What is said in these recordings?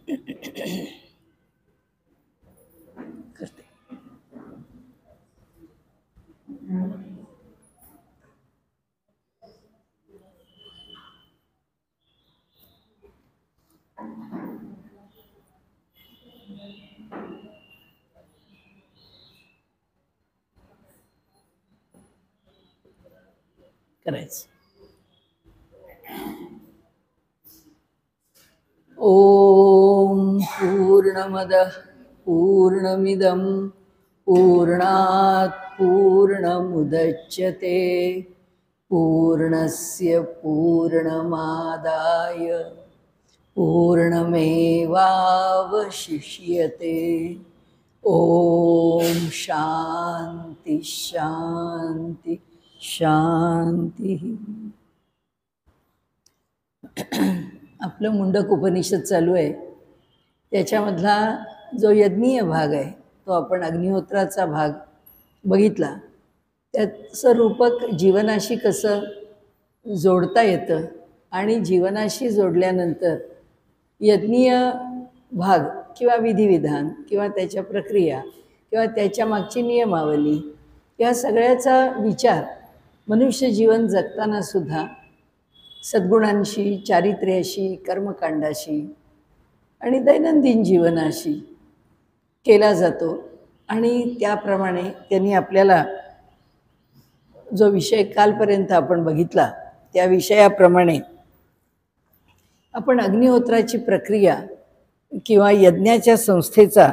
करते. करायचं. ओम पूर्णमदः पूर्णमिदं पूर्णात् पूर्णमुदच्यते पूर्णस्य पूर्णमादाय पूर्णमेवावशिष्यते. ओम शांती शांती शांती. आपलं मुंडक उपनिषद चालू आहे. त्याच्यामधला जो यज्ञीय भाग आहे तो आपण अग्निहोत्राचा भाग बघितला. त्याचं रूपक जीवनाशी कसं जोडता येतं आणि जीवनाशी जोडल्यानंतर यज्ञीय भाग किंवा विधिविधान किंवा त्याच्या प्रक्रिया किंवा त्याच्या मागची नियमावली या सगळ्याचा विचार मनुष्य जीवन जगताना सुद्धा सद्गुणांशी, चारित्र्याशी, कर्मकांडाशी आणि दैनंदिन जीवनाशी केला जातो. आणि त्याप्रमाणे त्यांनी आपल्याला जो विषय कालपर्यंत आपण बघितला त्या विषयाप्रमाणे आपण अग्निहोत्राची प्रक्रिया किंवा यज्ञाच्या संस्थेचा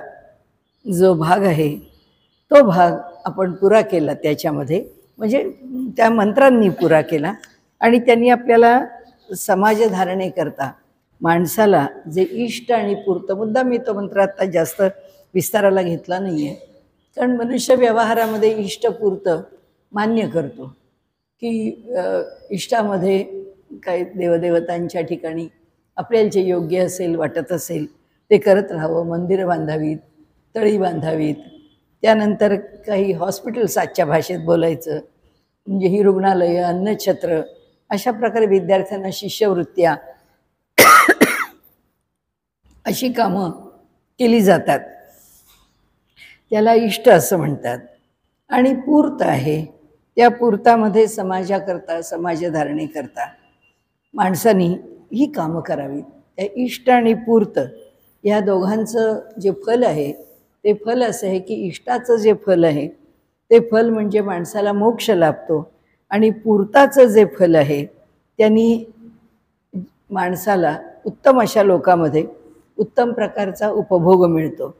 जो भाग आहे तो भाग आपण पुरा केला. त्याच्यामध्ये म्हणजे त्या मंत्रांनी पुरा केला. आणि त्यांनी आपल्याला समाजधारणेकरता माणसाला जे इष्ट आणि पूर्त, मुद्दा मी तो मंत्र आता जास्त विस्ताराला घेतला नाही आहे, कारण मनुष्य व्यवहारामध्ये इष्टपूर्त मान्य करतो की इष्टामध्ये काही देवदेवतांच्या ठिकाणी आपल्याला जे योग्य असेल वाटत असेल ते करत राहावं. मंदिरं बांधावीत, तळी बांधावीत, त्यानंतर काही हॉस्पिटल्स आजच्या भाषेत बोलायचं म्हणजे ही रुग्णालयं, अन्नछत्र, अशा प्रकारे विद्यार्थ्यांना शिष्यवृत्त्या अशी कामं केली जातात. त्याला इष्ट असं म्हणतात. आणि पूर्त आहे, त्या पूर्तामध्ये समाजाकरता, समाजधारणेकरता माणसांनी ही कामं करावीत. त्या इष्ट आणि पूर्त या दोघांचं जे फल आहे ते फल असं आहे की इष्टाचं जे फल आहे ते फल म्हणजे माणसाला मोक्ष लाभतो. आणि पूर्ताचं जे फल आहे त्यांनी माणसाला उत्तम अशा लोकांमध्ये उत्तम प्रकारचा उपभोग मिळतो.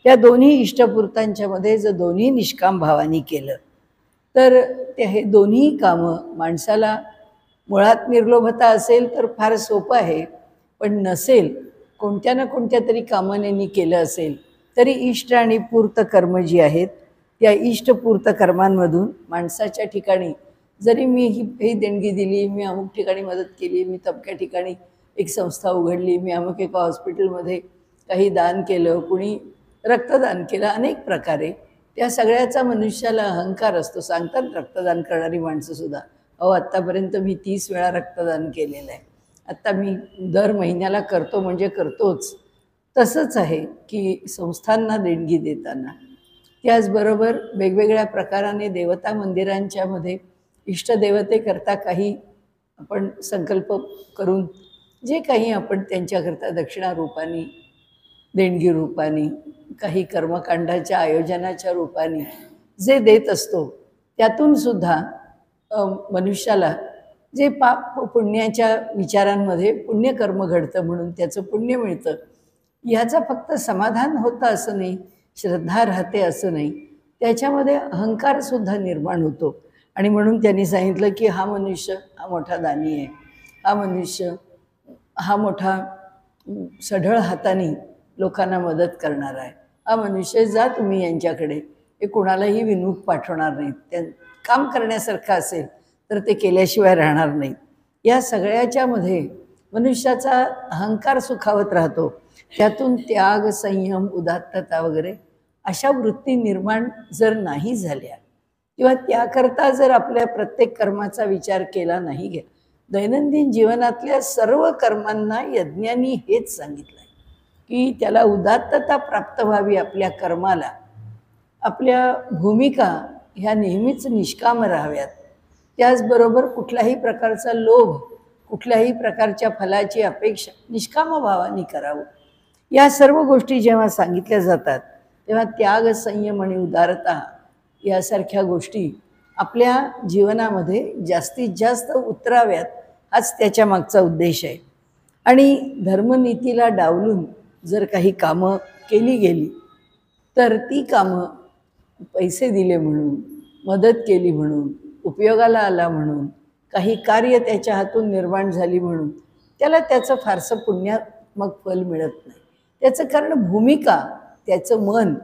या दोन्ही इष्टपूर्तांच्यामध्ये जर दोन्ही निष्काम भावाने केलं तर ते हे दोन्ही कामं माणसाला मुळात निर्लोभता असेल तर फार सोपं आहे, पण नसेल कोणत्या ना कोणत्या तरी कामनेनी केलं असेल तरी इष्ट आणि पूर्त कर्म जी आहेत त्या इष्टपूर्त कर्मांमधून माणसाच्या ठिकाणी जरी मी ही देणगी दिली, मी अमुक ठिकाणी मदत केली, मी तबक्या ठिकाणी एक संस्था उघडली, मी अमुक एका हॉस्पिटलमध्ये काही दान केलं, कुणी रक्तदान केलं, अनेक प्रकारे त्या सगळ्याचा मनुष्याला अहंकार असतो. सांगतात रक्तदान करणारी माणसंसुद्धा, अहो आत्तापर्यंत मी 30 वेळा रक्तदान केलेलं आहे, आत्ता मी दर महिन्याला करतो म्हणजे करतोच. तसंच आहे की संस्थांना देणगी देताना त्याचबरोबर वेगवेगळ्या प्रकाराने देवता मंदिरांच्यामध्ये इष्टदेवतेकरता काही आपण संकल्प करून जे काही आपण त्यांच्याकरता दक्षिणा रूपाने, देणगी रूपाने, काही कर्मकांडाच्या आयोजनाच्या रूपाने जे देत असतो त्यातून सुद्धा मनुष्याला जे पाप पुण्याच्या विचारांमध्ये पुण्यकर्म घडतं म्हणून त्याचं पुण्य मिळतं. ह्याचं फक्त समाधान होतं असं नाही, श्रद्धा राहते असं नाही, त्याच्यामध्ये अहंकारसुद्धा निर्माण होतो. आणि म्हणून त्यांनी सांगितलं की हा मनुष्य हा मोठा दानी आहे, हा मनुष्य हा मोठा सढळ हाताने लोकांना मदत करणार आहे, हा मनुष्य जा तुम्ही यांच्याकडे, हे कोणालाही विमुख पाठवणार नाहीत, त्या काम करण्यासारखं असेल तर ते केल्याशिवाय राहणार नाहीत. या सगळ्याच्यामध्ये मनुष्याचा अहंकार सुखावत राहतो. त्यातून त्याग, संयम, उदात्तता वगैरे अशा वृत्ती निर्माण जर नाही झाल्या किंवा त्याकरता जर आपल्या प्रत्येक कर्माचा विचार केला नाही गेला, दैनंदिन जीवनातल्या सर्व कर्मांना यज्ञांनी हेच सांगितलं आहे की त्याला उदात्तता प्राप्त व्हावी आपल्या कर्माला, आपल्या भूमिका ह्या नेहमीच निष्काम राहाव्यात. त्याचबरोबर कुठल्याही प्रकारचा लोभ, कुठल्याही प्रकारच्या फलाची अपेक्षा निष्काम भावाने करावं. या सर्व गोष्टी जेव्हा सांगितल्या जातात तेव्हा त्याग, संयम आणि उदारता यासारख्या गोष्टी आपल्या जीवनामध्ये जास्तीत जास्त उतराव्यात, हाच त्याच्या मागचा उद्देश आहे. आणि धर्मनीतीला डावलून जर काही कामं केली गेली तर ती कामं पैसे दिले म्हणून, मदत केली म्हणून, उपयोगाला आला म्हणून, काही कार्य त्याच्या हातून निर्माण झाली म्हणून त्याला त्याचं फारसं पुण्यात्मक फल मिळत नाही. त्याचं कारण भूमिका, त्याचं मन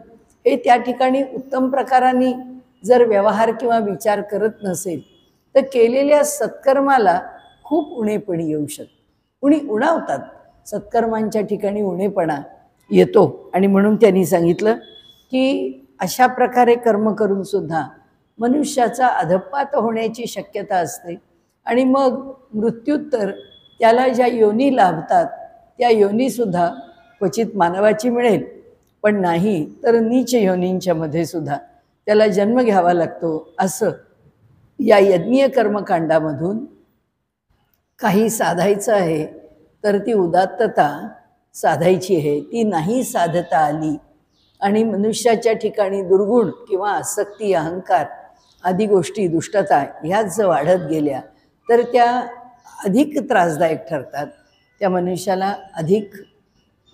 हे त्या ठिकाणी उत्तम प्रकाराने जर व्यवहार किंवा विचार करत नसेल तर केलेल्या सत्कर्माला खूप उणेपणी येऊ शकते. कुणी उणावतात, सत्कर्मांच्या ठिकाणी उणेपणा येतो. आणि म्हणून त्यांनी सांगितलं की अशा प्रकारे कर्म करून सुद्धा मनुष्याचा अधःपात होण्याची शक्यता असते. आणि मग मृत्यूत्तर त्याला ज्या योनी लाभतात त्या योनीसुद्धा क्वचित मानवाची मिळेल, पण नाही तर नीच योनींच्या मध्ये सुद्धा त्याला जन्म घ्यावा लागतो. असं या यज्ञीय कर्मकांडामधून काही साधायचं आहे तर ती उदात्तता साधायची आहे. ती नाही साधता आली आणि मनुष्याच्या ठिकाणी दुर्गुण किंवा आसक्ती, अहंकार आदी गोष्टी, दुष्टता ह्याच जर वाढत गेल्या तर त्या अधिक त्रासदायक ठरतात. त्या मनुष्याला अधिक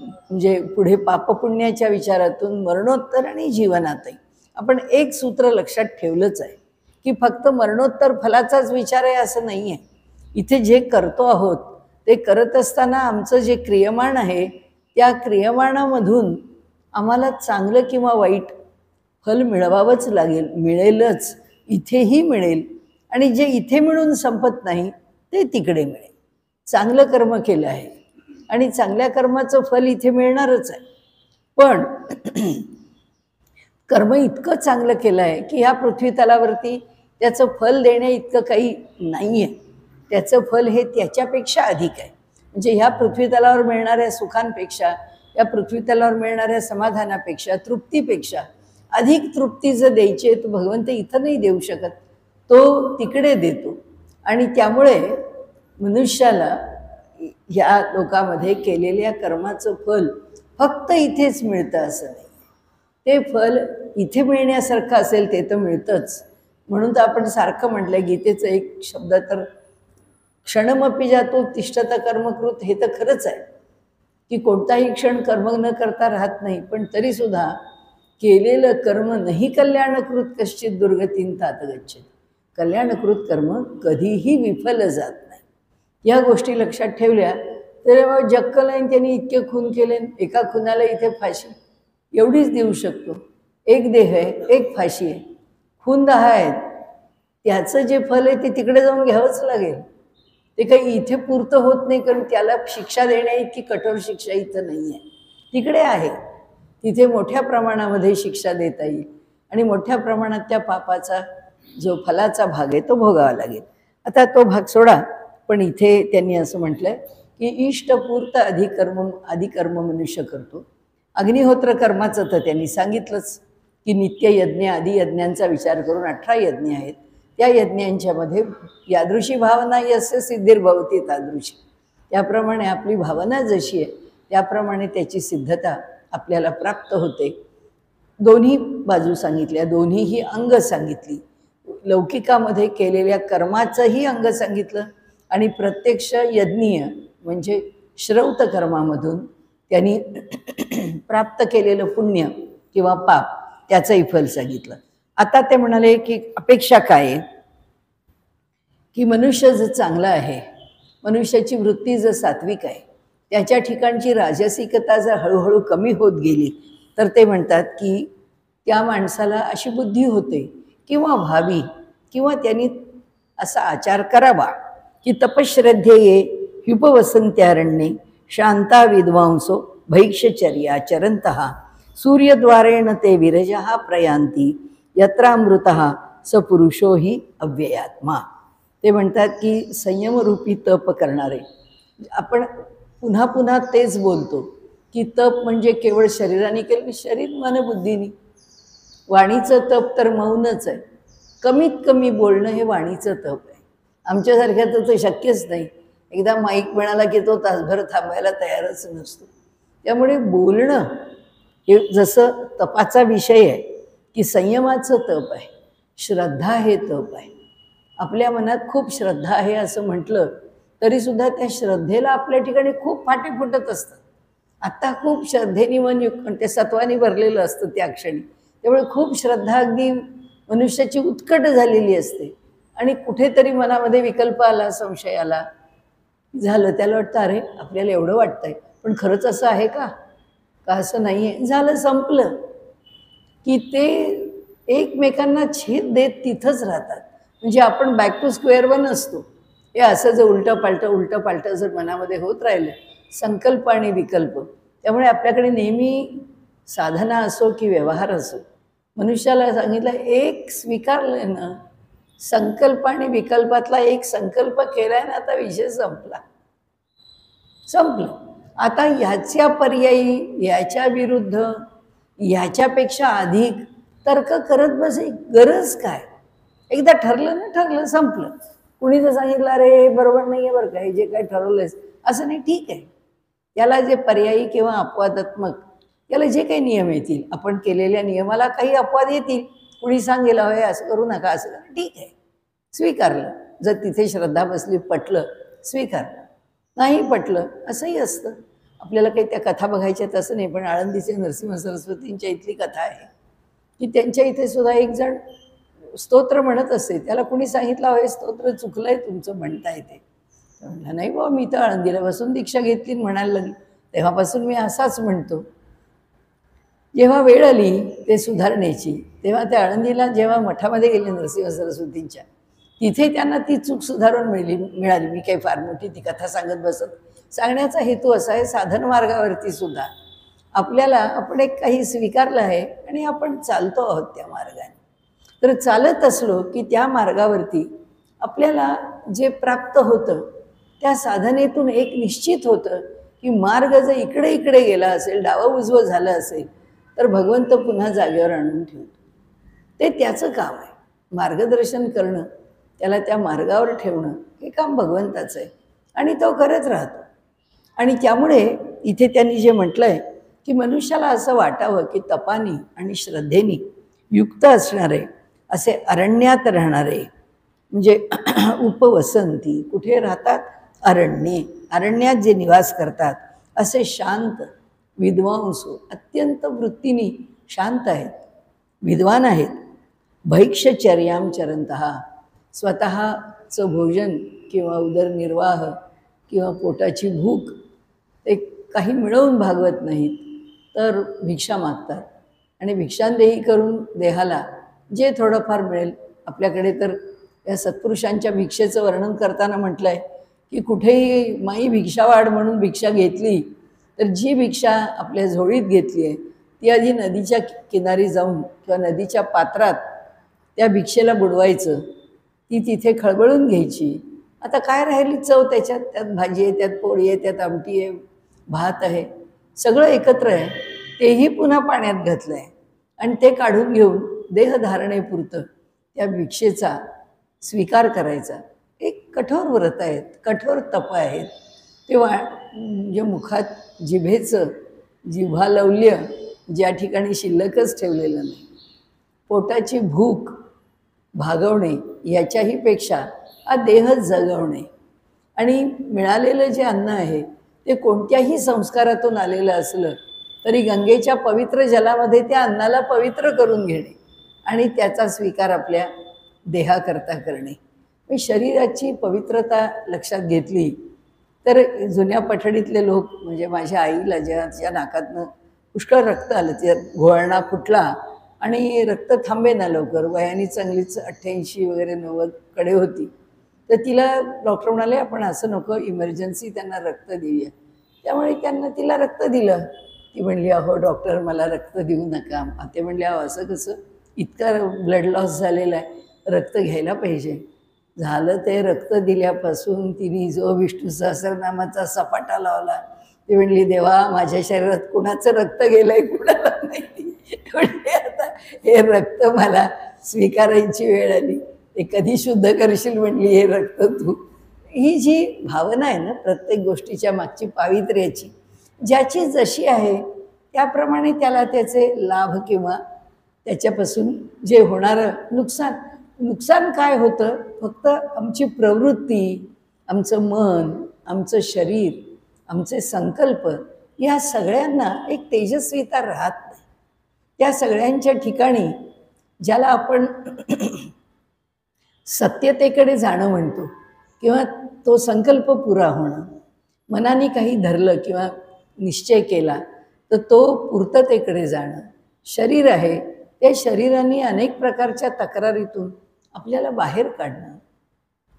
म्हणजे पुढे पापपुण्याच्या विचारातून मरणोत्तर आणि जीवनातही आपण एक सूत्र लक्षात ठेवलंच आहे की फक्त मरणोत्तर फलाचाच विचार आहे असं नाही आहे. इथे जे करतो आहोत ते करत असताना आमचं जे क्रियमाण आहे त्या क्रियमाणामधून आम्हाला चांगलं किंवा वाईट फल मिळवावंच लागेल, मिळेलच, इथेही मिळेल. आणि जे इथे मिळून संपत नाही ते तिकडे मिळेल. चांगलं कर्म केलं आहे आणि चांगल्या कर्माचं फल इथे मिळणारच आहे. पण कर्म इतकं चांगलं केलं आहे की ह्या पृथ्वीतलावरती त्याचं फल देण्या इतकं काही नाही आहे. त्याचं फल हे त्याच्यापेक्षा अधिक आहे. म्हणजे ह्या पृथ्वीतलावर मिळणाऱ्या सुखांपेक्षा, या पृथ्वीतलावर मिळणाऱ्या समाधानापेक्षा, तृप्तीपेक्षा अधिक तृप्ती जर द्यायची आहे तर भगवंत इथं नाही देऊ शकत, तो तिकडे देतो. आणि त्यामुळे मनुष्याला ह्या लोकामध्ये केलेल्या कर्माचं फल फक्त इथेच मिळतं असं नाही. ते फल इथे मिळण्यासारखं असेल ते तर मिळतंच. म्हणून तर आपण सारखं म्हटलं, गीतेचं एक शब्द तर क्षणमपि जातो तिष्ठत कर्मकृत, हे तर खरंच आहे की कोणताही क्षण कर्म न करता राहत नाही. पण तरीसुद्धा केलेलं कर्म नाही कल्याणकृत कश्चित दुर्गतीन तात गच्छेत. कल्याणकृत कर्म कधीही विफल जात नाही. या गोष्टी लक्षात ठेवल्या तर जक्कलाईन त्यांनी इतके खून केले, एका खुनाला इथे फाशी एवढीच देऊ शकतो. एक देह आहे, एक फाशी आहे, खून 10 आहेत. त्याचं जे फल आहे ते तिकडे जाऊन घ्यावंच लागेल. ते काही इथे पुरतं होत नाही, कारण त्याला शिक्षा देण्या इतकी कठोर शिक्षा इथं नाही आहे, तिकडे आहे. तिथे मोठ्या प्रमाणामध्ये शिक्षा देता येईल आणि मोठ्या प्रमाणात त्या पापाचा जो फलाचा भाग आहे तो भोगावा लागेल. आता तो भाग सोडा, पण इथे त्यांनी असं म्हटलं की इष्टपूर्त अधिकर्म मनुष्य करतो. अग्निहोत्र कर्माचं तर त्यांनी सांगितलंच की नित्ययज्ञ आदी यज्ञांचा विचार करून 18 यज्ञ आहेत. त्या यज्ञांच्यामध्ये यादृशी भावना यस्य सिद्धिर्भवती तादृशी, त्याप्रमाणे आपली भावना जशी आहे त्याप्रमाणे त्याची सिद्धता आपल्याला प्राप्त होते. दोन्ही बाजू सांगितल्या, दोन्हीही अंग सांगितली. लौकिकामध्ये केलेल्या कर्माचंही अंग सांगितलं आणि प्रत्यक्ष यज्ञीय म्हणजे श्रौत कर्मामधून त्यांनी प्राप्त केलेलं पुण्य किंवा पाप त्याचंही फल सांगितलं. आता ते म्हणाले की अपेक्षा काय आहे की मनुष्य जर चांगला आहे, मनुष्याची वृत्ती जर सात्विक आहे, त्याच्या ठिकाणची राजसिकता जर हळूहळू कमी होत गेली तर ते म्हणतात की त्या माणसाला अशी बुद्धी होते किंवा व्हावी किंवा त्यांनी असा आचार करावा की तपश्रद्धेये ह्युपवसंत्यारण्ये शांता विद्वांसो भैक्षचर्या चरंतः सूर्यद्वारेण ते विरजः प्रयांती यत्रामृतः स पुरुषो हि अव्ययात्मा. ते म्हणतात की संयमरूपी तप करणारे, आपण पुन्हा पुन्हा तेच बोलतो की तप म्हणजे केवळ शरीराने केलं, शरीर मन बुद्धीनी. वाणीचं तप तर मौनच आहे. कमीत कमी बोलणं हे वाणीचं तप आहे. आमच्यासारख्याचं तर शक्यच नाही. एकदा माईक म्हणाला की तो तासभर थांबायला तयारच नसतो. त्यामुळे बोलणं हे जसं तपाचा विषय आहे की संयमाचं तप आहे, श्रद्धा हे तप आहे. आपल्या मनात खूप श्रद्धा आहे असं म्हटलं तरीसुद्धा त्या श्रद्धेला आपल्या ठिकाणी खूप फाटे फुटत असतात. आत्ता खूप श्रद्धेने मन ते सत्वाने भरलेलं असतं त्या क्षणी. त्यामुळे खूप श्रद्धा अगदी मनुष्याची उत्कट झालेली असते आणि कुठेतरी मनामध्ये विकल्प आला, संशय आला, झालं त्याला वाटतं अरे आपल्याला एवढं वाटतंय पण खरंच असं आहे का असं नाही आहे, झालं संपलं की ते एकमेकांना छेद देत तिथंच राहतात. म्हणजे आपण बॅक टू स्क्वेअर वन असतो. हे असं जर उलटं पालटं जर मनामध्ये होत राहिलं, संकल्प आणि विकल्प, त्यामुळे आपल्याकडे नेहमी साधना असो की व्यवहार असो, मनुष्याला सांगितलं एक स्वीकारलं ना, संकल्प आणि विकल्पातला एक संकल्प केलाय ना, आता विषय संपलं. आता ह्याच्या पर्यायी, याच्या विरुद्ध, ह्याच्यापेक्षा अधिक तर्क करत बसे गरज काय? एकदा ठरलं ना, ठरलं, संपलं. कुणी जर सांगितलं अरे बरोबर नाही आहे बरं काय, जे काय ठरवलंयस असं नाही, ठीक आहे. त्याला जे पर्यायी किंवा अपवादात्मक, याला जे काही नियम येतील, आपण केलेल्या नियमाला काही अपवाद येतील. कुणी सांगेल होय असं करू नका, असं करा, ठीक आहे, स्वीकारलं. जर तिथे श्रद्धा बसली, पटलं, स्वीकारलं. नाही पटलं असंही असतं. आपल्याला काही त्या कथा बघायच्यात असं नाही, पण आळंदीचे नरसिंह सरस्वतींच्या इथली कथा आहे की त्यांच्या इथे सुद्धा एक जण स्तोत्र म्हणत असे. त्याला कुणी सांगितलं होय स्तोत्र चुकलंय तुमचं, म्हणताय ते. म्हणलं नाही बाबा, मी तर आळंदीला बसून दीक्षा घेतली म्हणायला लागली, तेव्हापासून मी असाच म्हणतो. जेव्हा वेळ आली ते सुधारण्याची, तेव्हा त्या आळंदीला जेव्हा मठामध्ये गेले नरसिंह सरस्वतींच्या, तिथे त्यांना ती चूक सुधारून मिळाली. मी काही फार मोठी ती कथा सांगत बसत. सांगण्याचा हेतू असा आहे, साधन मार्गावरती सुद्धा आपल्याला आपण एक काही स्वीकारलं आहे आणि आपण चालतो आहोत त्या मार्गाने. तर चालत असलो की त्या मार्गावरती आपल्याला जे प्राप्त होतं त्या साधनेतून एक निश्चित होतं की मार्ग जर इकडे इकडे गेला असेल, डावं उजवं झालं असेल, तर भगवंत पुन्हा जागेवर आणून ठेवतो. ते त्याचं काम आहे. मार्गदर्शन करणं, त्याला त्या मार्गावर ठेवणं, हे काम भगवंताचं आहे आणि तो करत राहतो. आणि त्यामुळे इथे त्यांनी जे म्हटलं आहे की मनुष्याला असं वाटावं की तपानी आणि श्रद्धेनी युक्त असणारे, असे अरण्यात राहणारे, म्हणजे उपवसंती, कुठे राहतात? अरण्ये. अरण्यात जे निवास करतात असे शांत विद्वांसो, अत्यंत वृत्तीने शांत आहेत, विद्वान आहेत. भैक्षचर्यां चरंतः, स्वतःचं भोजन किंवा उदरनिर्वाह किंवा पोटाची भूक ते काही मिळवून भागवत नाहीत, तर भिक्षा मागतात आणि भिक्षांदेही करून देहाला जे थोडंफार मिळेल. आपल्याकडे तर या सत्पुरुषांच्या भिक्षेचं वर्णन करताना म्हटलं आहे की कुठेही माई भिक्षावाढ म्हणून भिक्षा घेतली तर जी भिक्षा आपल्या झोळीत घेतली आहे ती आधी नदीच्या किनारी जाऊन किंवा नदीच्या पात्रात त्या भिक्षेला बुडवायचं, ती तिथे खळबळून घ्यायची. आता काय राहिली चव त्याच्यात? त्यात भाजी आहे, त्यात पोळी आहे, त्यात आमटी आहे, भात आहे, सगळं एकत्र आहे. तेही पुन्हा पाण्यात घातलं आहे आणि ते काढून घेऊन देहधारणेपुरतं त्या भिक्षेचा स्वीकार करायचा. एक कठोर व्रत आहेत, कठोर तप आहेत. ते म्हणजे मुखात जिभेचं जिव्हालवल्य ज्या ठिकाणी शिल्लकच ठेवलेलं नाही, पोटाची भूक भागवणे याच्याही पेक्षा हा देहच जगवणे. आणि मिळालेलं जे अन्न आहे ते कोणत्याही संस्कारातून आलेलं असलं तरी गंगेच्या पवित्र जलामध्ये त्या अन्नाला पवित्र करून घेणे आणि त्याचा स्वीकार आपल्या देहाकरता करणे. मी शरीराची पवित्रता लक्षात घेतली तर जुन्या पठडीतले लोक, म्हणजे माझ्या आईला ज्या नाकातनं पुष्कळ रक्त आलं, त्या घोळणा फुटला आणि रक्त थांबे ना लवकर, वयाने चांगलीच 88 वगैरे 90कडे होती, तर तिला डॉक्टर म्हणाले आपण असं नको, इमर्जन्सी त्यांना रक्त देऊया. त्यामुळे त्यांना तिला रक्त दिलं. ती म्हणली अहो डॉक्टर मला रक्त देऊ नका. ते म्हणले अहो असं कसं, इतका ब्लड लॉस झालेला आहे, रक्त घ्यायला पाहिजे. झालं ते रक्त दिल्यापासून तिने जो विष्णू सहस्रनामाचा सपाटा लावला ती म्हणली, देवा माझ्या शरीरात कुणाचं रक्त गेलंय कुणाला माहिती. म्हणजे आता हे रक्त मला स्वीकारायची वेळ आली, ते कधी शुद्ध करशील म्हणली हे रक्त तू. ही जी भावना आहे ना प्रत्येक गोष्टीच्या मागची पावित्र्याची, ज्याची जशी आहे त्याप्रमाणे त्याला त्याचे लाभ किंवा त्याच्यापासून जे होणारं नुकसान काय होतं, फक्त आमची प्रवृत्ती, आमचं मन, आमचं शरीर, आमचे संकल्प, या सगळ्यांना एक तेजस्विता राहत नाही. त्या सगळ्यांच्या ठिकाणी ज्याला आपण सत्यतेकडे जाणं म्हणतो किंवा तो संकल्प पुरा होणं, मनाने काही धरलं किंवा निश्चय केला तर तो पूर्ततेकडे जाणं, शरीर आहे त्या शरीराने अनेक प्रकारच्या तक्रारीतून आपल्याला बाहेर काढणं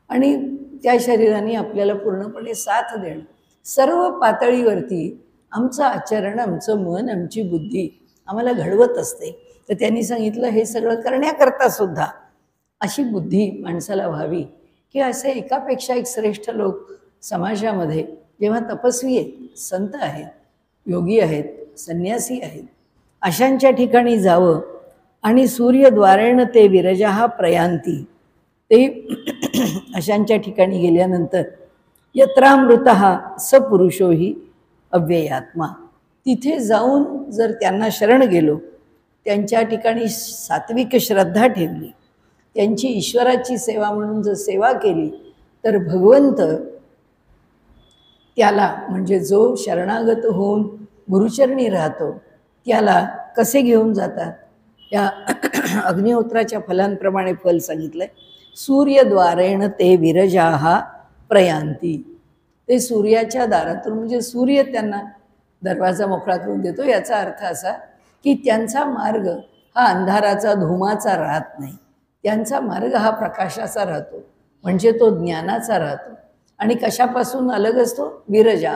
आणि त्या शरीराने आपल्याला पूर्णपणे साथ देणं, सर्व पातळीवरती आमचं आचरण, आमचं मन, आमची बुद्धी आम्हाला घडवत असते. तर त्यांनी सांगितलं हे सगळं करण्याकरता सुद्धा अशी बुद्धी माणसाला व्हावी की असे एकापेक्षा एक श्रेष्ठ लोक समाजामध्ये जेव्हा तपस्वी आहेत, संत आहेत, योगी आहेत, संन्यासी आहेत, अशांच्या ठिकाणी जावं आणि सूर्यद्वारेण ते विरजा प्रयांती, ते अशांच्या ठिकाणी गेल्यानंतर यत्रामृत स पुरुषो हि अव्ययात्मा, तिथे जाऊन जर त्यांना शरण गेलो, त्यांच्या ठिकाणी सात्विक श्रद्धा ठेवली, त्यांची ईश्वराची सेवा म्हणून जर सेवा केली तर भगवंत त्याला, म्हणजे जो शरणागत होऊन गुरुचरणी राहतो त्याला कसे घेऊन जातात, या अग्निहोत्राच्या फलांप्रमाणे फल सांगितलंय. सूर्यद्वारेण ते विरजा प्रयांती, ते सूर्याच्या दारातून, म्हणजे सूर्य त्यांना दरवाजा मोकळा करून देतो. याचा अर्थ असा की त्यांचा मार्ग हा अंधाराचा धुमाचा राहत नाही, त्यांचा मार्ग हा प्रकाशाचा राहतो, म्हणजे तो ज्ञानाचा राहतो. आणि कशापासून अलग असतो, विरजा,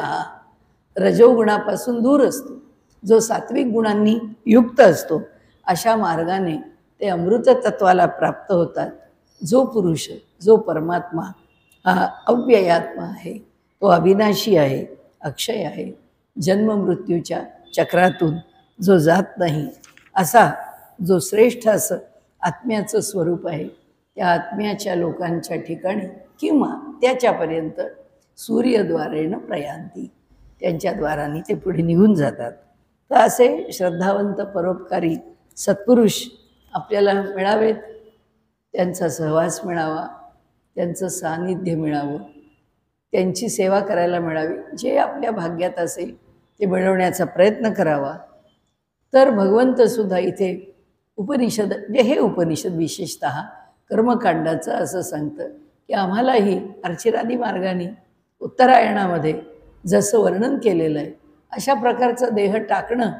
रजोगुणापासून दूर असतो, जो सात्विक गुणांनी युक्त असतो. अशा मार्गाने ते अमृत तत्वाला प्राप्त होतात. जो पुरुष, जो परमात्मा हा अव्ययात्मा आहे, तो अविनाशी आहे, अक्षय आहे, जन्म मृत्यूच्या चक्रातून जो जात नाही, असा जो श्रेष्ठ असं आत्म्याचं स्वरूप आहे, त्या आत्म्याच्या लोकांच्या ठिकाणी किंवा त्याच्यापर्यंत सूर्यद्वारेण प्रयांती, त्यांच्या द्वाराने ते पुढे निघून जातात. तर असे श्रद्धावंत परोपकारी सत्पुरुष आपल्याला मिळावेत, त्यांचा सहवास मिळावा, त्यांचं सानिध्य मिळावं, त्यांची सेवा करायला मिळावी. जे आपल्या भाग्यात असेल ते मिळवण्याचा प्रयत्न करावा. तर भगवंतसुद्धा इथे उपनिषद, जे हे उपनिषद विशेषतः कर्मकांडाचं असं सांगतं की आम्हालाही अर्चिरादी मार्गाने उत्तरायणामध्ये जसं वर्णन केलेलं आहे अशा प्रकारचा देह टाकणं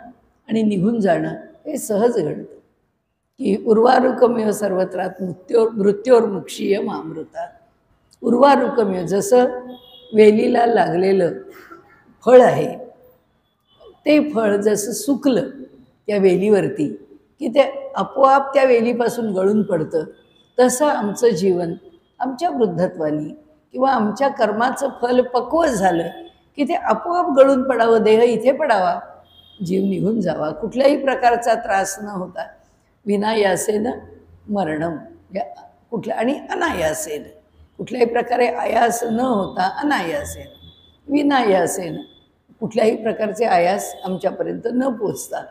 आणि निघून जाणं हे सहज घडतं. की उर्वारुकमेव सर्वत्रात मृत्योर्मुक्षीय मामृतात. उर्वारुकमेव, जसं वेलीला लागलेलं फळ आहे, ते फळ जसं सुकलं त्या वेलीवरती की ते आपोआप त्या वेलीपासून गळून पडतं, तसं आमचं जीवन आमच्या वृद्धत्वानी किंवा आमच्या कर्माचं फल पक्व झालं की ते आपोआप गळून पडावं, देह इथे पडावा, जीव निघून जावा, कुठल्याही प्रकारचा त्रास न होता. विनायासेन मरणम, कुठल्या आणि अनायासेन, कुठल्याही प्रकारे आयास न होता अनायासेन, विनायासेन, कुठल्याही प्रकारचे आयास आमच्यापर्यंत न पोचता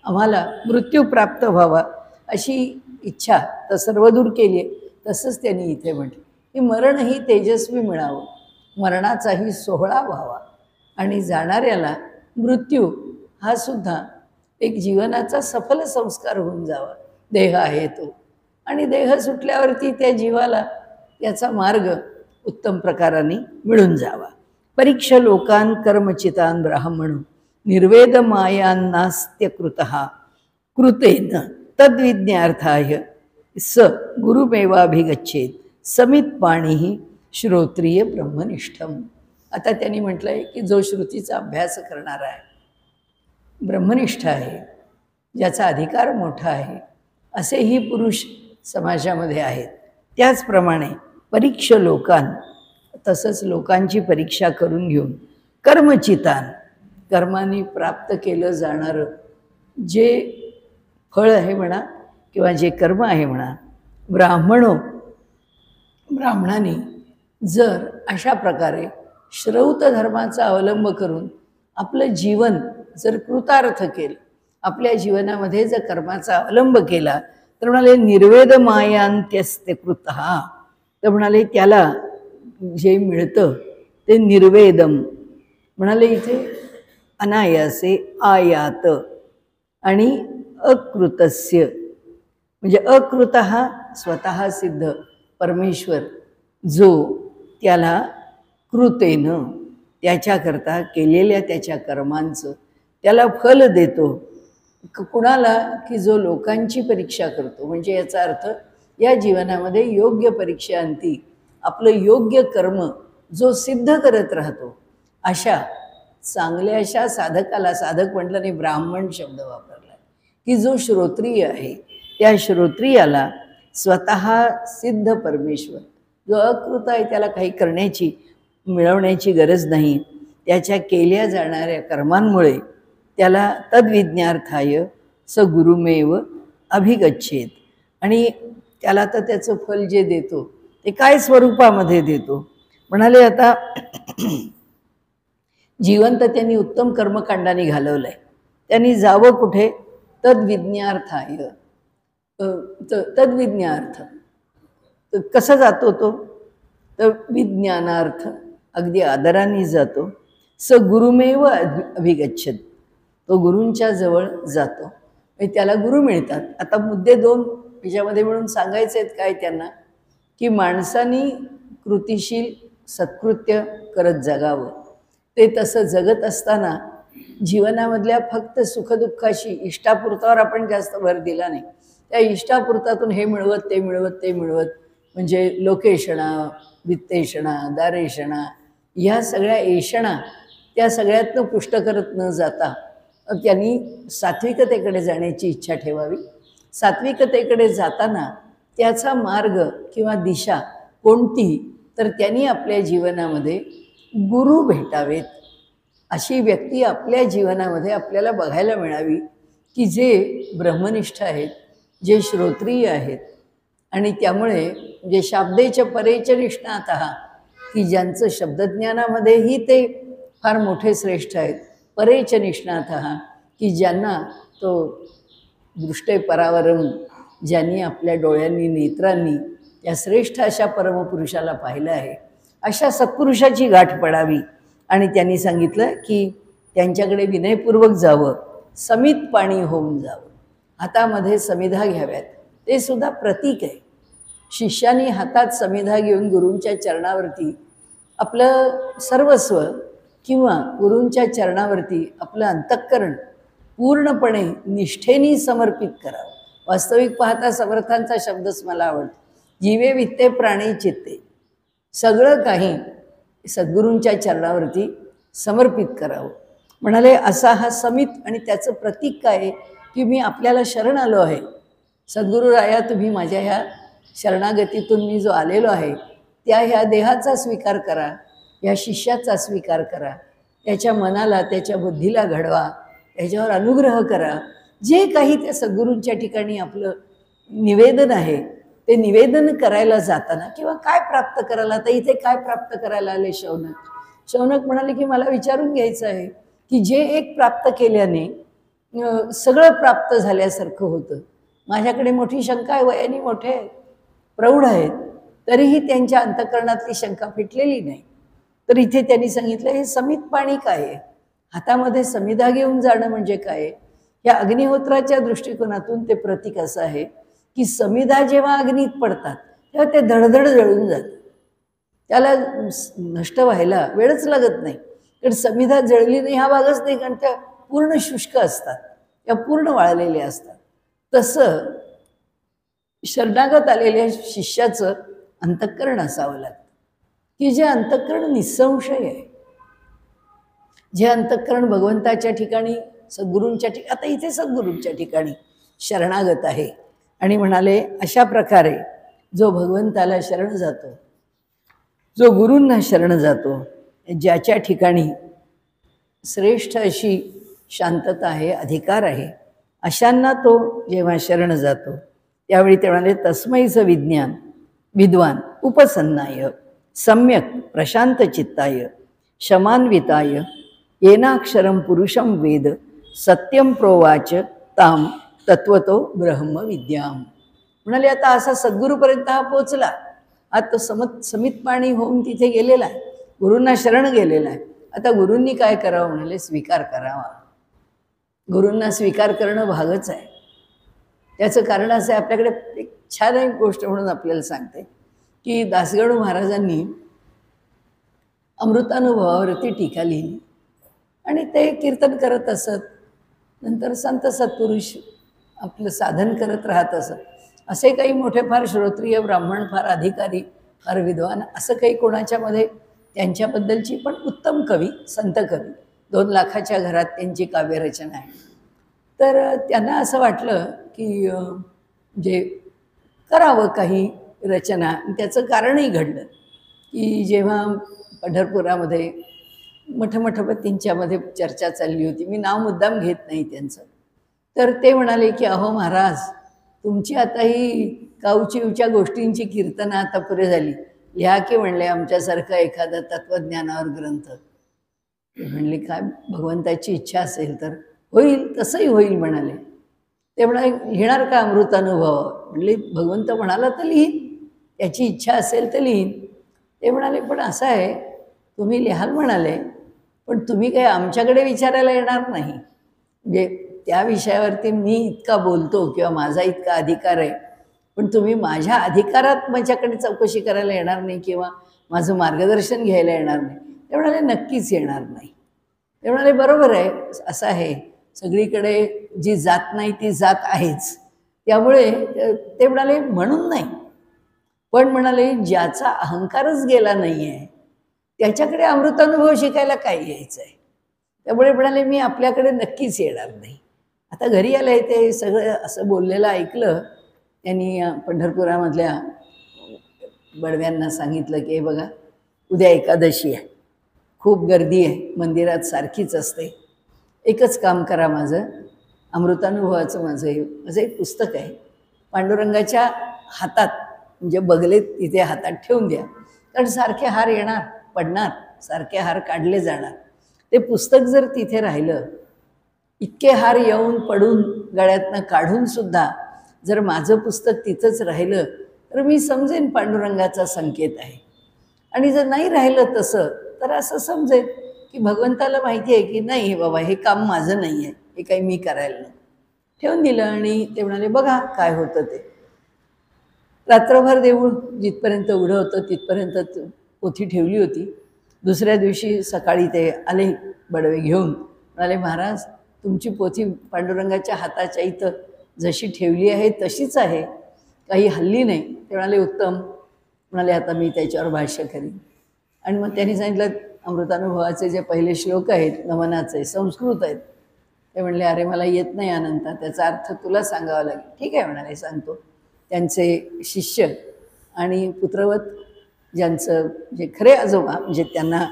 आम्हाला मृत्यू प्राप्त व्हावा अशी इच्छा तर सर्वदूर केली. तसंच त्यांनी इथे म्हटलं की मरणही तेजस्वी मिळावं, मरणाचाही सोहळा व्हावा आणि जाणाऱ्याला मृत्यू हा सुद्धा एक जीवनाचा सफल संस्कार होऊन जावा. देह आहे तो, आणि देह सुटल्यावरती त्या जीवाला याचा मार्ग उत्तम प्रकाराने मिळून जावा. परीक्ष लोकान कर्मचितान ब्राह्मण निर्वेद मायान्नास्त्य कृतेन तद्विज्ञार्थाय स गुरुमेवाभिगच्छेत समित पाणी श्रोत्रिय ब्रह्मनिष्ठम. आता त्यांनी म्हटलं आहे की जो श्रुतीचा अभ्यास करणारा आहे, ब्रह्मनिष्ठ आहे, ज्याचा अधिकार मोठा आहे, असेही पुरुष समाजामध्ये आहेत. त्याचप्रमाणे परीक्ष लोकान, तसंच लोकांची परीक्षा करून घेऊन कर्मचितान, कर्माने प्राप्त केलं जाणारं जे फळ आहे म्हणा किंवा जे कर्म आहे म्हणा, ब्राह्मणाने जर अशा प्रकारे श्रौत धर्माचा अवलंब करून आपलं जीवन जर कृतार्थ केलं, आपल्या जीवनामध्ये जर कर्माचा अवलंब केला, तर म्हणाले निर्वेद मायांत्यस्ते कृतः, तर म्हणाले त्याला जे मिळतं ते निर्वेदम, म्हणाले इथे अनायासे आयात आणि अकृतस्य, म्हणजे अकृत हा स्वतः सिद्ध परमेश्वर जो त्याला कृतेनं त्याच्याकरता केलेल्या त्याच्या कर्मांचं त्याला फल देतो. कुणाला की जो लोकांची परीक्षा करतो, म्हणजे याचा अर्थ या जीवनामध्ये योग्य परीक्षांती आपलं योग्य कर्म जो सिद्ध करत राहतो, अशा चांगल्याशा साधकाला, साधक म्हटलं नाही ब्राह्मण शब्द वापरला, की जो श्रोत्रिय आहे त्या श्रोत्रियाला स्वतः सिद्ध परमेश्वर जो अकृत आहे त्याला काही करण्याची मिळवण्याची गरज नाही, त्याच्या केल्या जाणाऱ्या कर्मांमुळे त्याला तद्विज्ञार्थाय स गुरुमेव अभिगच्छेत, आणि त्याला तर त्याचं फल जे देतो ते काय स्वरूपामध्ये देतो. म्हणाले आता जीवन तर त्यांनी उत्तम कर्मकांडाने घालवलं आहे, त्यांनी जावं कुठे, तद्विज्ञार्थाय, तद्विज्ञार्थ. तर कसं जातो तो, तर विज्ञानार्थ अगदी आदराने जातो. स गुरुमेव अभिगच्छत, तो गुरूंच्या जवळ जातो, त्याला गुरु मिळतात. आता मुद्दे दोन याच्यामध्ये म्हणून सांगायचे आहेत काय त्यांना, की माणसानी कृतिशील सत्कृत्य करत जगावं. ते तसं जगत असताना जीवनामधल्या फक्त सुखदुःखाशी इष्टापुरतावर आपण जास्त भर दिला नाही. त्या इष्टापुरतातून हे मिळवत ते मिळवत ते मिळवत, म्हणजे लोकेशणा, वित्तेषणा, दारेषणा, ह्या सगळ्या एषणा त्या सगळ्यातनं पुष्ट करत न जाता त्यांनी सात्विकतेकडे जाण्याची इच्छा ठेवावी. सात्विकतेकडे जाताना त्याचा मार्ग किंवा दिशा कोणती, तर त्यांनी आपल्या जीवनामध्ये गुरु भेटावेत. अशी व्यक्ती आपल्या जीवनामध्ये आपल्याला बघायला मिळावी, की जे ब्रह्मनिष्ठ आहेत, जे श्रोत्रिय आहेत, आणि त्यामुळे जे शाब्देच परेच निष्णातः, की ज्यांचं शब्दज्ञानामध्येही ते फार मोठे श्रेष्ठ आहेत, परेच निष्णातः, की ज्यांना तो दृष्टे परावरम, ज्यांनी आपल्या डोळ्यांनी नेत्रांनी या श्रेष्ठ अशा परमपुरुषाला पाहिलं आहे, अशा सत्पुरुषाची गाठ पडावी. आणि त्यांनी सांगितलं की त्यांच्याकडे विनयपूर्वक जावं, समित पाणी होऊन जावं, हातामध्ये समिधा घ्याव्यात. ते सुद्धा प्रतीक आहे. शिष्याने हातात समिधा घेऊन गुरूंच्या चरणावरती आपलं सर्वस्व किंवा गुरूंच्या चरणावरती आपलं अंतःकरण पूर्णपणे निष्ठेने समर्पित करावं. वास्तविक पाहता समर्थांचा शब्दच मला आवडतो, जीवे वित्ते प्राणी चित्ते, सगळं काही सद्गुरूंच्या चरणावरती समर्पित करावं. म्हणाले असा हा समित, आणि त्याचं प्रतीक काय आहे, की मी आपल्याला शरण आलो आहे, सद्गुरू राया तुम्ही माझ्या ह्या शरणागतीतून मी जो आलेलो आहे त्या ह्या देहाचा स्वीकार करा, या शिष्याचा स्वीकार करा, त्याच्या मनाला त्याच्या बुद्धीला घडवा, त्याच्यावर अनुग्रह करा. जे काही त्या सद्गुरूंच्या ठिकाणी आपलं निवेदन आहे ते निवेदन करायला जाताना किंवा काय प्राप्त करायला, तर इथे काय प्राप्त करायला आले शौनक म्हणाले की मला विचारून घ्यायचं आहे की जे एक प्राप्त केल्याने सगळं प्राप्त झाल्यासारखं होतं. माझ्याकडे मोठी शंका आहे, वयाने मोठे आहेत, प्रौढ आहेत, तरीही त्यांच्या अंतःकरणातली शंका फिटलेली नाही. तर इथे त्यांनी सांगितलं हे समित पाणी काय आहे, हातामध्ये समिधा घेऊन जाणं म्हणजे काय. या अग्निहोत्राच्या दृष्टिकोनातून ते प्रतीक असं आहे की समिधा जेव्हा अग्नीत पडतात तेव्हा ते धडधड जळून जातात, त्याला नष्ट व्हायला वेळच लागत नाही. कारण समिधा जळली नाही हा भागच नाही, कारण त्या पूर्ण शुष्क असतात, त्या पूर्ण वाळलेल्या असतात. तसं शरणागत आलेल्या शिष्याचं अंतःकरण असावं लागतं, की जे अंतःकरण निसंशय आहे, जे अंतःकरण भगवंताच्या ठिकाणी, सद्गुरूंच्या ठिकाणी, आता इथे सद्गुरूंच्या ठिकाणी शरणागत आहे. आणि म्हणाले अशा प्रकारे जो भगवंताला शरण जातो, जो गुरूंना शरण जातो, ज्याच्या ठिकाणी श्रेष्ठ अशी शांतता आहे, अधिकार आहे, अशांना तो जेव्हा शरण जातो त्यावेळी ते म्हणाले तस्मैचं विज्ञान विद्वान उपसन्नाय सम्यक प्रशांत चित्ताय शमान्विताय येनाक्षरं पुरुषं वेद सत्यं प्रोवाच ताम तत्वतो ब्रह्मविद्याम. म्हणाले आता असा सद्गुरूपर्यंत हा पोचला, आता समितपाणी होऊन तिथे गेलेला आहे, गुरूंना शरण गेलेला आहे. आता गुरूंनी काय करावं म्हणाले, स्वीकार करावा. गुरूंना स्वीकार करणं भागच आहे. त्याचं कारण असं आहे, आपल्याकडे एक छान एक गोष्ट म्हणून आपल्याला सांगते की दासगणू महाराजांनी अमृतानुभवावरती टीका लिहिली आणि ते कीर्तन करत असत. नंतर संत सत्पुरुष आपलं साधन करत राहत असत. असे काही मोठे फार श्रोत्रिय ब्राह्मण, फार अधिकारी, फार विद्वान असं काही कोणाच्यामध्ये त्यांच्याबद्दलची पण उत्तम कवी, संत कवी, 2 लाखाच्या घरात त्यांची काव्यरचना आहे. तर त्यांना असं वाटलं की जे करावं काही रचना. त्याचं कारणही घडलं की जेव्हा पंढरपुरामध्ये मठमठपतींच्यामध्ये चर्चा चालली होती, मी नाव मुद्दाम घेत नाही त्यांचं, तर ते म्हणाले की अहो महाराज, तुमची आता ही काऊचिवच्या गोष्टींची कीर्तनं आता पुरे झाली, लिहा की म्हणले आमच्यासारखा एखादा तत्त्वज्ञानावर ग्रंथ. म्हणले काय भगवंताची इच्छा असेल तर होईल, तसंही होईल म्हणाले. ते म्हणाले लिहिणार का अमृतानुभव? म्हणले भगवंत म्हणाला तर लिहीन, त्याची इच्छा असेल तर लिहीन. ते म्हणाले पण असं आहे, तुम्ही लिहाल म्हणाले, पण तुम्ही काही आमच्याकडे विचारायला येणार नाही. म्हणजे त्या विषयावरती मी इतका बोलतो किंवा माझा इतका अधिकार आहे, पण तुम्ही माझ्या अधिकारात माझ्याकडे चौकशी करायला येणार नाही किंवा माझं मार्गदर्शन घ्यायला येणार नाही. ते म्हणाले नक्कीच येणार नाही. ते म्हणाले बरोबर आहे, असं आहे, सगळीकडे जी जात नाही ती जात आहेच. त्यामुळे ते म्हणाले म्हणून नाही, पण म्हणाले ज्याचा अहंकारच गेला नाही आहे त्याच्याकडे अमृतानुभव शिकायला काय यायचं आहे. त्यामुळे म्हणाले मी आपल्याकडे नक्कीच येणार नाही. आता घरी आलं आहे ते सगळं असं बोललेलं ऐकलं. त्यांनी पंढरपुरामधल्या बडव्यांना सांगितलं की हे बघा उद्या एकादशी आहे, खूप गर्दी आहे, मंदिरात सारखीच असते, एकच काम करा, माझं अमृतानुभवाचं माझं एक पुस्तक आहे, पांडुरंगाच्या हातात म्हणजे बगलेत तिथे हातात ठेवून द्या, कारण सारखे हार येणार पडणार, सारखे हार काढले जाणार. ते पुस्तक जर तिथे राहिलं, इतके हार येऊन पडून गळ्यातनं काढून सुद्धा जर माझं पुस्तक तिथंच राहिलं तर मी समजेन पांडुरंगाचा संकेत आहे. आणि जर नाही राहिलं तसं तर असं समजेल की भगवंताला माहिती आहे की नाही बाबा हे काम माझं नाही आहे, हे काही मी करायला नाही. ठेवून दिलं आणि ते म्हणाले बघा काय होतं ते. रात्रभर देऊळ जिथपर्यंत उघडं होतं तिथपर्यंत पोथी ठेवली होती. दुसऱ्या दिवशी सकाळी ते आले बडवे घेऊन, म्हणाले महाराज तुमची पोथी पांडुरंगाच्या हाताच्या इथं जशी ठेवली आहे तशीच आहे, काही हल्ली नाही. ते म्हणाले उत्तम. म्हणाले आता मी त्याच्यावर भाष्य करीन. आणि मग त्यांनी सांगितलं अमृतानुभवाचे जे पहिले श्लोक आहेत नमनाचे संस्कृत आहेत. ते म्हणले अरे मला येत नाही अनंता, त्याचा अर्थ तुला सांगावा लागेल. ठीक आहे म्हणाले सांगतो. त्यांचे शिष्य आणि पुत्रवत ज्यांचं जे खरे आजोबा म्हणजे त्यांना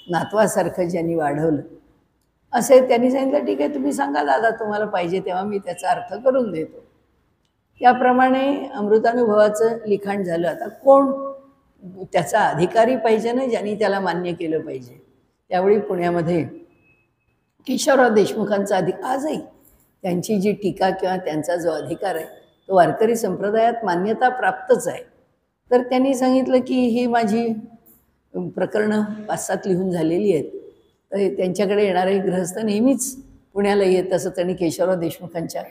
नातवासारखं ज्यांनी वाढवलं असे त्यांनी सांगितलं ठीक आहे तुम्ही सांगा दादा, तुम्हाला पाहिजे तेव्हा मी त्याचा अर्थ करून देतो. त्याप्रमाणे अमृतानुभवाचं लिखाण झालं. आता कोण त्याचा अधिकारी पाहिजे ना, ज्यांनी त्याला मान्य केलं पाहिजे. त्यावेळी पुण्यामध्ये केशवराव देशमुखांचा आजही त्यांची जी टीका किंवा त्यांचा जो अधिकार आहे तो वारकरी संप्रदायात मान्यता प्राप्तच आहे. तर त्यांनी सांगितलं की ही माझी प्रकरणं 5-7 लिहून झालेली आहेत. तर त्यांच्याकडे येणारे गृहस्थ नेहमीच पुण्याला येत असत आणि केशवराव देशमुखांच्या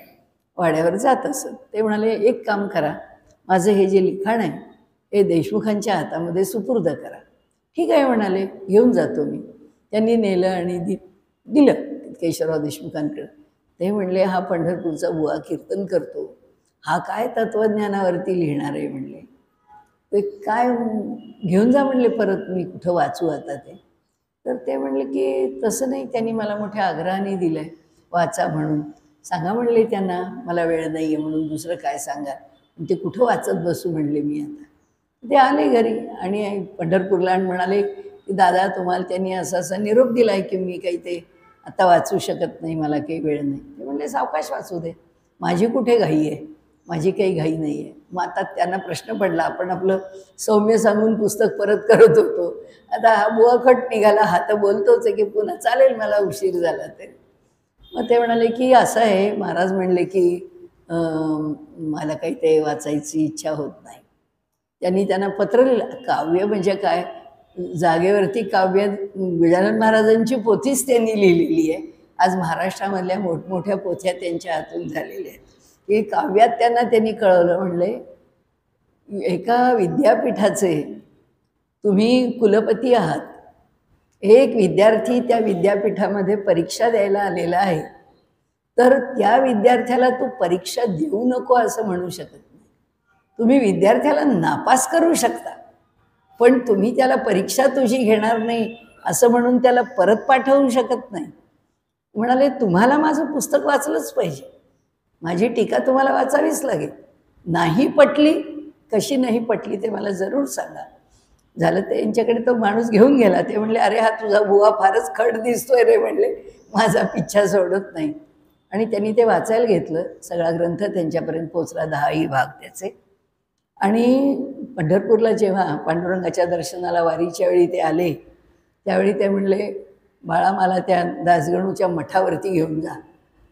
वाड्यावर जात असत. ते म्हणाले एक काम करा, माझं हे जे लिखाण आहे हे देशमुखांच्या हातामध्ये सुपूर्द करा. ठीक आहे म्हणाले, घेऊन जातो मी. त्यांनी नेलं आणि दिलं केशवराव देशमुखांकडे. ते म्हणले हा पंढरपूरचा बुवा कीर्तन करतो, हा काय तत्त्वज्ञानावरती लिहिणार आहे म्हणले. ते काय घेऊन जा म्हणले परत, मी कुठं वाचू आता ते. तर ते म्हणले की तसं नाही, त्यांनी मला मोठ्या आग्रहाने दिलं आहे वाचा म्हणून. सांगा म्हणले त्यांना मला वेळ नाही आहे म्हणून, दुसरं काय सांगा, ते कुठं वाचत बसू म्हणले मी आता. ते आले घरी आणि पंढरपूरला आणि म्हणाले की दादा तुम्हाला त्यांनी असा असा निरोप दिला आहे की मी काही ते आता वाचू शकत नाही, मला काही वेळ नाही. ते म्हणले सावकाश वाचू दे, माझी कुठे घाई आहे, माझी काही घाई नाही आहे. मग आता त्यांना प्रश्न पडला, आपण आपलं सौम्य सांगून पुस्तक परत करत होतो, आता हा बुवाखट निघाला, हा तर बोलतोच आहे की पुन्हा चालेल मला उशीर झाला तरी. मग ते म्हणाले की असं आहे, महाराज म्हणले की मला काही ते वाचायची इच्छा होत नाही. त्यांनी त्यांना पत्र लिहिलं. काव्य म्हणजे काय, जागेवरती काव्य गजानन महाराजांची पोथीच त्यांनी लिहिलेली आहे. आज महाराष्ट्रामधल्या मोठमोठ्या पोथ्या त्यांच्या हातून झालेल्या आहेत. हे काव्यात त्यांनी कळवलं. म्हणले एका विद्यापीठाचे तुम्ही कुलपती आहात, एक विद्यार्थी त्या विद्यापीठामध्ये परीक्षा द्यायला आलेला आहे, तर त्या विद्यार्थ्याला तू परीक्षा देऊ नको असं म्हणू शकत नाही. तुम्ही विद्यार्थ्याला नापास करू शकता, पण तुम्ही त्याला परीक्षा तुझी घेणार नाही असं म्हणून त्याला परत पाठवू शकत नाही. म्हणाले तुम्हाला माझं पुस्तक वाचलंच पाहिजे, माझी टीका तुम्हाला वाचावीच लागेल. नाही पटली, कशी नाही पटली ते मला जरूर सांगा. झालं ते यांच्याकडे तो माणूस घेऊन गेला. ते म्हणले अरे हा तुझा बुवा फारच खड दिसतोय रे, म्हणले माझा पिच्छा सोडत नाही. आणि त्यांनी ते वाचायला घेतलं. सगळा ग्रंथ त्यांच्यापर्यंत पोचला, 10ही भाग त्याचे. आणि पंढरपूरला जेव्हा पांडुरंगाच्या दर्शनाला वारीच्या वेळी ते आले, त्यावेळी ते म्हणले बाळा मला त्या दासगणूच्या मठावरती घेऊन जा,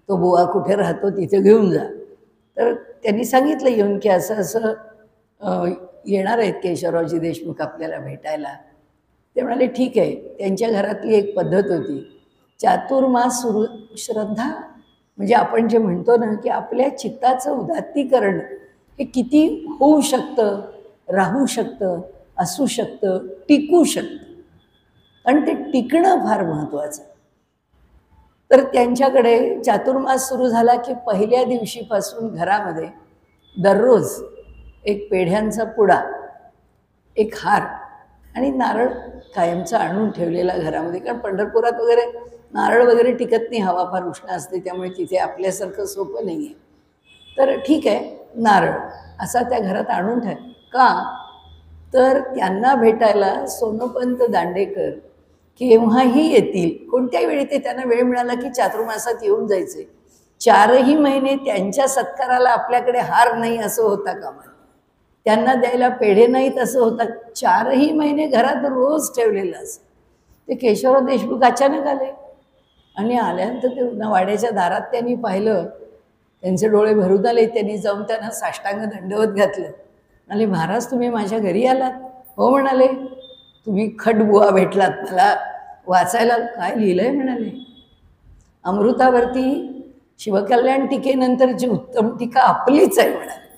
तो बुवा कुठे राहतो तिथे घेऊन जा. तर त्यांनी सांगितलं येऊन की असं असं येणार आहेत केशवरावजी देशमुख आपल्याला भेटायला. ते म्हणाले ठीक आहे. त्यांच्या घरातली एक पद्धत होती, चातुर्मास सुरू श्रद्धा, म्हणजे आपण जे म्हणतो ना की आपल्या चित्ताचं उदात्तीकरण हे किती होऊ शकतं, राहू शकतं, असू शकतं, टिकू शकतं, आणि ते टिकणं फार महत्त्वाचं. तर त्यांच्याकडे चातुर्मास सुरू झाला की पहिल्या दिवशीपासून घरामध्ये दररोज एक पेढ्यांचा पुडा, एक हार आणि नारळ कायमचा आणून ठेवलेला घरामध्ये. कारण पंढरपुरात वगैरे नारळ वगैरे टिकत नाही, हवा फार उष्ण असते, त्यामुळे तिथे आपल्यासारखं सोपं नाही आहे. तर ठीक आहे, नारळ असा त्या घरात आणून ठेव. का तर त्यांना भेटायला सोनोपंत दांडेकर केव्हाही येतील, कोणत्याही वेळी ते त्यांना वेळ मिळाला की चातुर्मासात येऊन जायचे. 4ही महिने त्यांच्या सत्काराला आपल्याकडे हार नाही असं होता कामा, त्यांना द्यायला पेढे नाहीत असं होतं. 4ही महिने घरात रोज ठेवलेलं असं. ते केशवराव देशमुख अचानक आले आणि आल्यानंतर ते वाड्याच्या दारात त्यांनी पाहिलं, त्यांचे डोळे भरून आले. त्यांनी जाऊन त्यांना साष्टांग दंडवत घातलं. म्हणाले महाराज तुम्ही माझ्या घरी आलात? हो म्हणाले, तुम्ही खडबुवा भेटलात, मला वाचायला काय लिहिलंय म्हणाले. अमृतावरती शिवकल्याण टीकेनंतरची उत्तम टीका आपलीच आहे म्हणाले.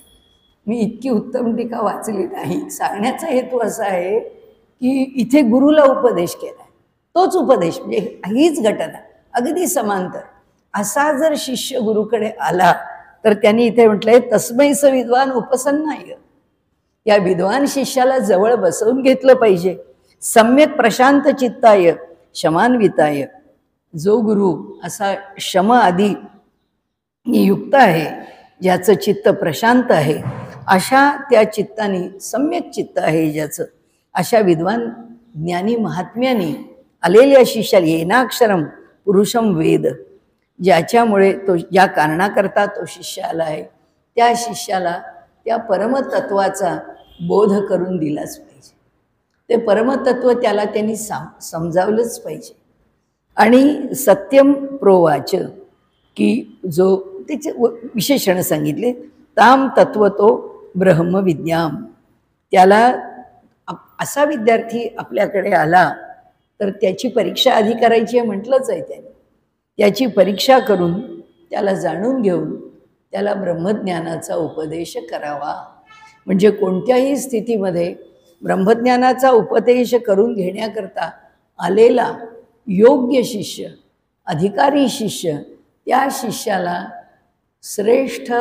मी इतकी उत्तम टीका वाचली नाही. सांगण्याचा हेतू असा आहे की इथे गुरुला उपदेश केला, तोच उपदेश म्हणजे हीच घटना अगदी समांतर. असा जर शिष्य गुरुकडे आला तर त्यांनी इथे म्हटलंय तस्मैस विद्वान उपसन्नाय, या विद्वान शिष्याला जवळ बसवून घेतलं पाहिजे. सम्यक प्रशांत चित्ताय शमान्विताय, जो गुरु असा शम आदी युक्त आहे, ज्याचं चित्त प्रशांत आहे, अशा त्या चित्ताने, सम्यक चित्त आहे ज्याचं, अशा विद्वान ज्ञानी महात्म्याने आलेल्या शिष्याला येनाक्षरम पुरुषम वेद, ज्याच्यामुळे तो, ज्या कारणाकरता तो शिष्य आला आहे त्या शिष्याला त्या परमतत्वाचा बोध करून दिलाच पाहिजे. ते परमतत्व त्याला त्यांनी समजावलंच पाहिजे. आणि सत्यम प्रोवाच, की जो त्याचे विशेषण सांगितले, ताम तत्वतो ब्रह्मविद्याम, त्याला असा विद्यार्थी आपल्याकडे आला तर त्याची परीक्षा आधी करायची आहे म्हटलंच आहे त्याने. त्याची परीक्षा करून त्याला जाणून घेऊन त्याला ब्रह्मज्ञानाचा उपदेश करावा. म्हणजे कोणत्याही स्थितीमध्ये ब्रह्मज्ञानाचा उपदेश करून घेण्याकरता आलेला योग्य शिष्य, अधिकारी शिष्य, त्या शिष्याला श्रेष्ठ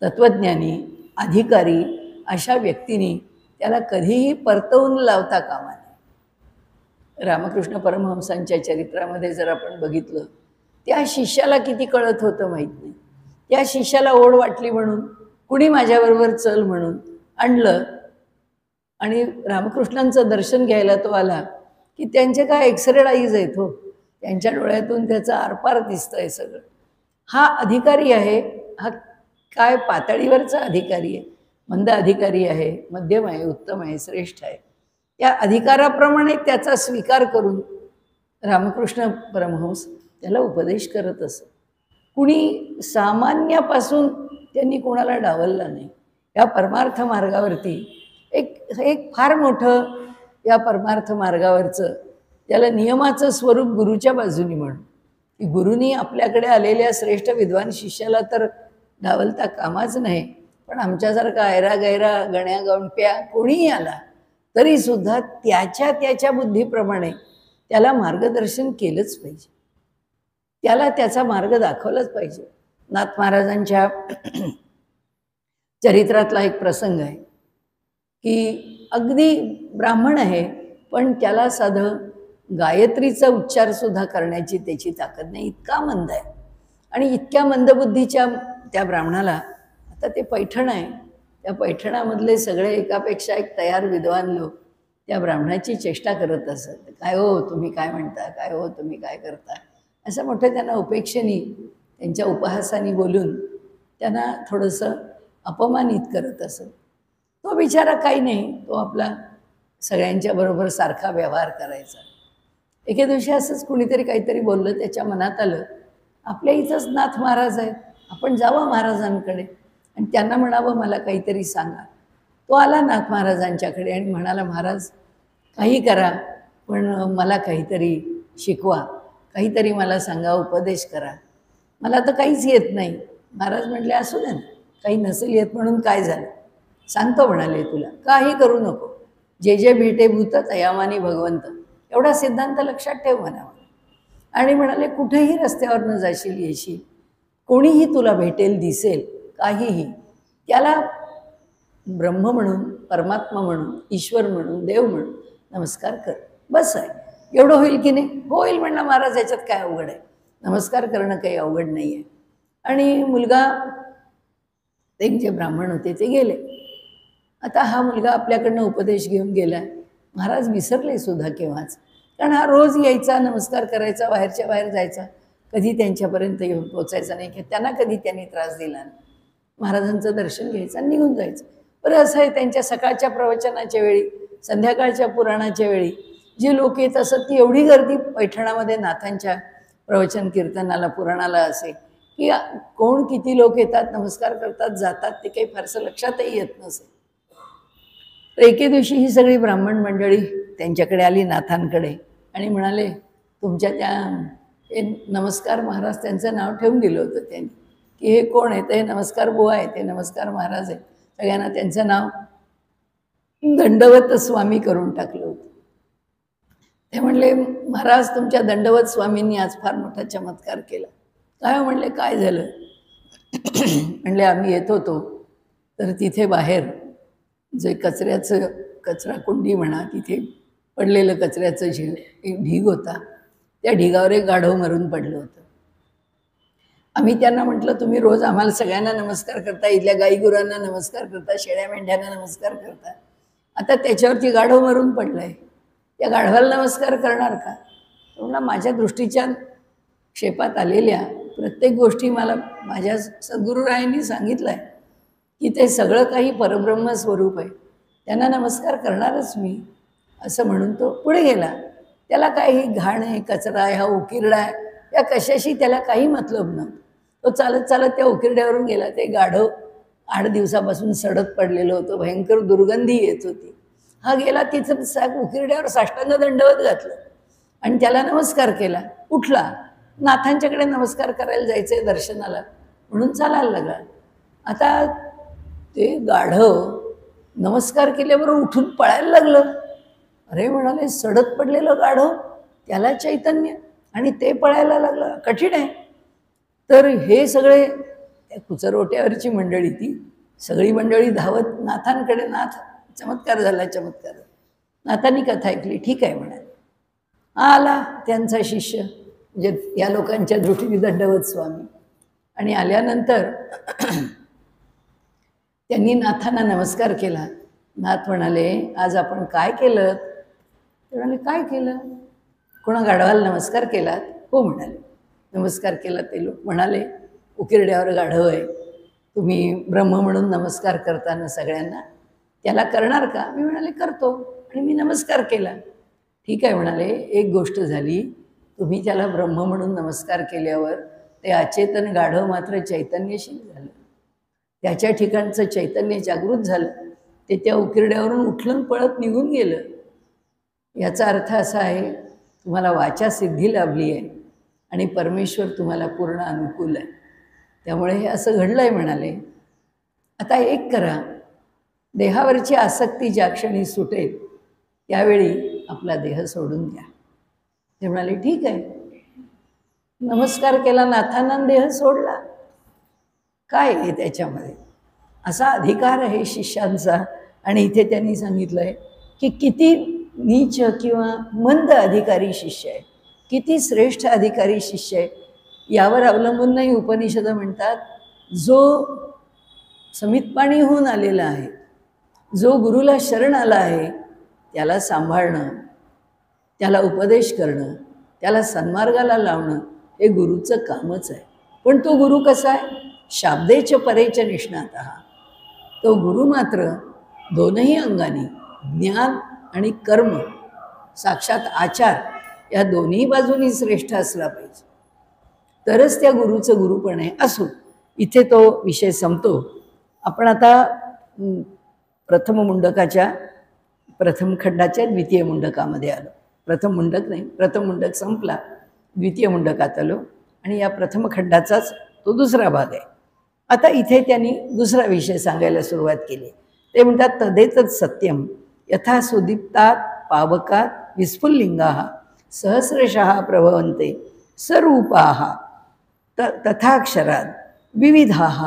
तत्वज्ञानी, अधिकारी अशा व्यक्तीने त्याला कधीही परतवून लावता कामा नये. रामकृष्ण परमहंसांच्या चरित्रामध्ये जर आपण बघितलं, त्या शिष्याला किती कळत होतं माहीत नाही. त्या शिष्याला ओढ वाटली म्हणून कुणी माझ्याबरोबर चल म्हणून आणलं आणि रामकृष्णांचं दर्शन घ्यायला तो आला की त्यांचे काय एक्सरेड आईज आहेत हो, त्यांच्या डोळ्यातून त्याचं आरपार दिसतंय सगळं. हा अधिकारी आहे, हा काय पातळीवरचा अधिकारी आहे, मंद अधिकारी आहे, मध्यम आहे, उत्तम आहे, श्रेष्ठ आहे. त्या अधिकाराप्रमाणे त्याचा स्वीकार करून रामकृष्ण परमहंस त्याला उपदेश करत असत. कुणी सामान्यापासून त्यांनी कोणाला डावलला नाही. या परमार्थ मार्गावरती एक एक फार मोठं या परमार्थ मार्गावरचं त्याला नियमाचं स्वरूप गुरुच्या बाजूनी म्हणून की गुरुनी आपल्याकडे आलेल्या श्रेष्ठ विद्वान शिष्याला तर डावलता कामाच नाही, पण आमच्यासारखा ऐरा गैरा गण्या गणप्या कोणीही आला तरीसुद्धा त्याच्या बुद्धीप्रमाणे त्याला मार्गदर्शन केलंच पाहिजे, त्याला त्याचा मार्ग दाखवलाच पाहिजे. नाथ महाराजांच्या चरित्रातला एक प्रसंग आहे की अगदी ब्राह्मण आहे, पण त्याला साधं गायत्रीचा उच्चारसुद्धा करण्याची त्याची ताकद नाही, इतका मंद आहे. आणि इतक्या मंदबुद्धीच्या त्या ब्राह्मणाला आता ते पैठण आहे, त्या पैठणामधले सगळे एकापेक्षा एक तयार विद्वान लोक त्या ब्राह्मणाची चेष्टा करत असत. काय हो तुम्ही काय म्हणता, काय हो तुम्ही काय करता, असं मोठं त्यांना उपेक्षेने त्यांच्या उपहासाने बोलून त्यांना थोडंसं अपमानित करत असत. तो बिचारा काही नाही, तो आपला सगळ्यांच्या बरोबर सारखा व्यवहार करायचा. एके दिवशी असंच कुणीतरी काहीतरी बोललं, त्याच्या मनात आलं आपल्या इथंच नाथ महाराज आहेत, आपण जावं महाराजांकडे आणि त्यांना म्हणावं मला काहीतरी सांगा. तो आला नाथ महाराजांच्याकडे आणि म्हणाला महाराज काही करा, पण मला काहीतरी शिकवा, काहीतरी मला सांगा, उपदेश करा, मला तर काहीच येत नाही. महाराज म्हटले असू दे ना, काही नसेल येत म्हणून काय झालं, सांगतो म्हणाले तुला, काही करू नको, जे जे भेटे भूत तयामानी भगवंत, एवढा सिद्धांत लक्षात ठेव म्हणावा. आणि म्हणाले कुठेही रस्त्यावरनं जाशील येशील, कोणीही तुला भेटेल दिसेल काहीही, त्याला ब्रह्म म्हणून, परमात्मा म्हणून, ईश्वर म्हणून, देव म्हणून नमस्कार कर, बस आहे. एवढं होईल की नाही? होईल म्हणला महाराज, याच्यात काय अवघड आहे, नमस्कार करणं काही अवघड नाही आहे. आणि मुलगा, ते जे ब्राह्मण होते ते गेले. आता हा मुलगा आपल्याकडनं उपदेश घेऊन गेला, महाराज विसरले सुद्धा केव्हाच, कारण हा रोज यायचा, नमस्कार करायचा, बाहेरच्या बाहेर जायचा, कधी त्यांच्यापर्यंत येऊन पोचायचा नाही, की त्यांना कधी त्यांनी त्रास दिला नाही. महाराजांचं दर्शन घ्यायचं आणि निघून जायचं. बरं असं आहे, त्यांच्या सकाळच्या प्रवचनाच्या वेळी, संध्याकाळच्या पुराणाच्या वेळी जी लोक येत असत ती एवढी गर्दी पैठणामध्ये नाथांच्या प्रवचन कीर्तनाला, पुराणाला असे की कोण किती लोक येतात, नमस्कार करतात, जातात, ते काही फारसं लक्षातही येत नसे. तर एके दिवशी ही सगळी ब्राह्मण मंडळी त्यांच्याकडे आली नाथांकडे आणि म्हणाले तुमच्या त्या हे नमस्कार महाराज, त्यांचं नाव ठेवून दिलं होतं त्यांनी की हे कोण आहे, तर हे नमस्कार बुवा आहे, ते नमस्कार महाराज आहे. सगळ्यांना त्यांचं नाव दंडवत स्वामी करून टाकलं होतं. ते म्हणले महाराज तुमच्या दंडवत स्वामींनी आज फार मोठा चमत्कार केला. काय म्हणले, काय झालं? म्हणले आम्ही येत होतो तर तिथे बाहेर जे कचऱ्याचं, कचरा कुंडी म्हणा, तिथे पडलेलं कचऱ्याचं एक ढीग होता, त्या ढिगावर एक गाढव मरून पडलं होतं. आम्ही त्यांना म्हटलं तुम्ही रोज आम्हाला सगळ्यांना नमस्कार करता, इथल्या गाईगुरांना नमस्कार करता, शेळ्या मेंढ्यांना नमस्कार करता, आता त्याच्यावरती गाढव मरून पडलं आहे, त्या गाढवाला नमस्कार करणार का? म्हणून माझ्या दृष्टीच्या क्षेपात आलेल्या प्रत्येक गोष्टी मला माझ्या सद्गुरुरायांनी सांगितलं आहे की ते सगळं काही परब्रह्म स्वरूप आहे, त्यांना नमस्कार करणारच मी, असं म्हणून तो पुढे गेला. त्याला काही घाण आहे, कचरा आहे, हा उकिरडा आहे, या कशाशी त्याला काही मतलब नव्हतं. तो चालत चालत त्या उकिरड्यावरून गेला. ते गाढव 8 दिवसापासून सडत पडलेलं होतं, भयंकर दुर्गंधी येत होती. हा गेला तिथं उकिरड्यावर साष्टांग दंडवत घातलं आणि त्याला नमस्कार केला. उठला, नाथांच्याकडे नमस्कार करायला जायचंय दर्शनाला म्हणून चालायला लागला. आता ते गाढव नमस्कार केल्याबरोबर उठून पळायला लागलं. अरे म्हणाले सडत पडलेलं गाढव, त्याला चैतन्य आणि ते पळायला लागलं, कठीण आहे. तर हे सगळे त्या कुचरोट्यावरची मंडळी, ती सगळी मंडळी धावत नाथांकडे, नाथ चमत्कार झाला, चमत्कार. नाथांनी कथा ऐकली, ठीक आहे म्हणाले. आला त्यांचा शिष्य, म्हणजे या लोकांच्या दृष्टीने दंडवत स्वामी, आणि आल्यानंतर त्यांनी नाथांना नमस्कार केला. नाथ म्हणाले आज आपण काय केलं? ते म्हणाले काय केलं? कोणा गाढवाला नमस्कार केलात? हो म्हणाले. नमस्कार केला. ते लोक म्हणाले, उकिरड्यावर गाढव आहे, तुम्ही ब्रह्म म्हणून नमस्कार करताना सगळ्यांना, त्याला करणार का? मी म्हणाले करतो, आणि मी नमस्कार केला. ठीक आहे म्हणाले, एक गोष्ट झाली, तुम्ही त्याला ब्रह्म म्हणून नमस्कार केल्यावर ते अचेतन गाढव मात्र चैतन्यशील झालं, त्याच्या ठिकाणचं चैतन्य जागृत झालं, ते त्या उकिरड्यावरून उठलं पळत निघून गेलं. याचा अर्थ असा आहे, तुम्हाला वाचा सिद्धी लाभली आहे आणि परमेश्वर तुम्हाला पूर्ण अनुकूल आहे. त्यामुळे हे असं घडलं आहे म्हणाले. आता एक करा, देहावरची आसक्ती ज्या क्षणी सुटेल त्यावेळी आपला देह सोडून द्या. ते म्हणाले ठीक आहे. नमस्कार केला नाथांना, देह सोडला. काय आहे त्याच्यामध्ये? असा अधिकार आहे शिष्यांचा. आणि इथे त्यांनी सांगितलं आहे की किती नीच किंवा मंद अधिकारी शिष्य आहे, किती श्रेष्ठ अधिकारी शिष्य आहे, यावर अवलंबून नाही. उपनिषदं म्हणतात, जो समितपाणी होऊन आलेला आहे, जो गुरुला शरण आला आहे, त्याला सांभाळणं, त्याला उपदेश करणं, त्याला सन्मार्गाला लावणं हे गुरुचं कामच आहे. पण तो गुरु कसा आहे? शाब्देच परेच निष्णातः. तो गुरु मात्र दोनही अंगाने, ज्ञान आणि कर्म, साक्षात आचार, या दोन्ही बाजूनी श्रेष्ठ असला पाहिजे, तरच त्या गुरुचं गुरुपण आहे. असो, इथे तो विषय संपतो. आपण आता प्रथम मुंडकाच्या प्रथम खंडाच्या द्वितीय मुंडकामध्ये आलो. प्रथम मुंडक नाही, प्रथम मुंडक संपला, द्वितीय मुंडकात आलो आणि या प्रथम खंडाचाच तो दुसरा भाग आहे. आता इथे त्यांनी दुसरा विषय सांगायला सुरुवात केली. ते म्हणतात, तदेतत् सत्यम यथा सुदीप्तात पावकात विस्फुल्लिंगाः सहस्रशः प्रभवन्ते सरूपाः तथाक्षरात् विविधाः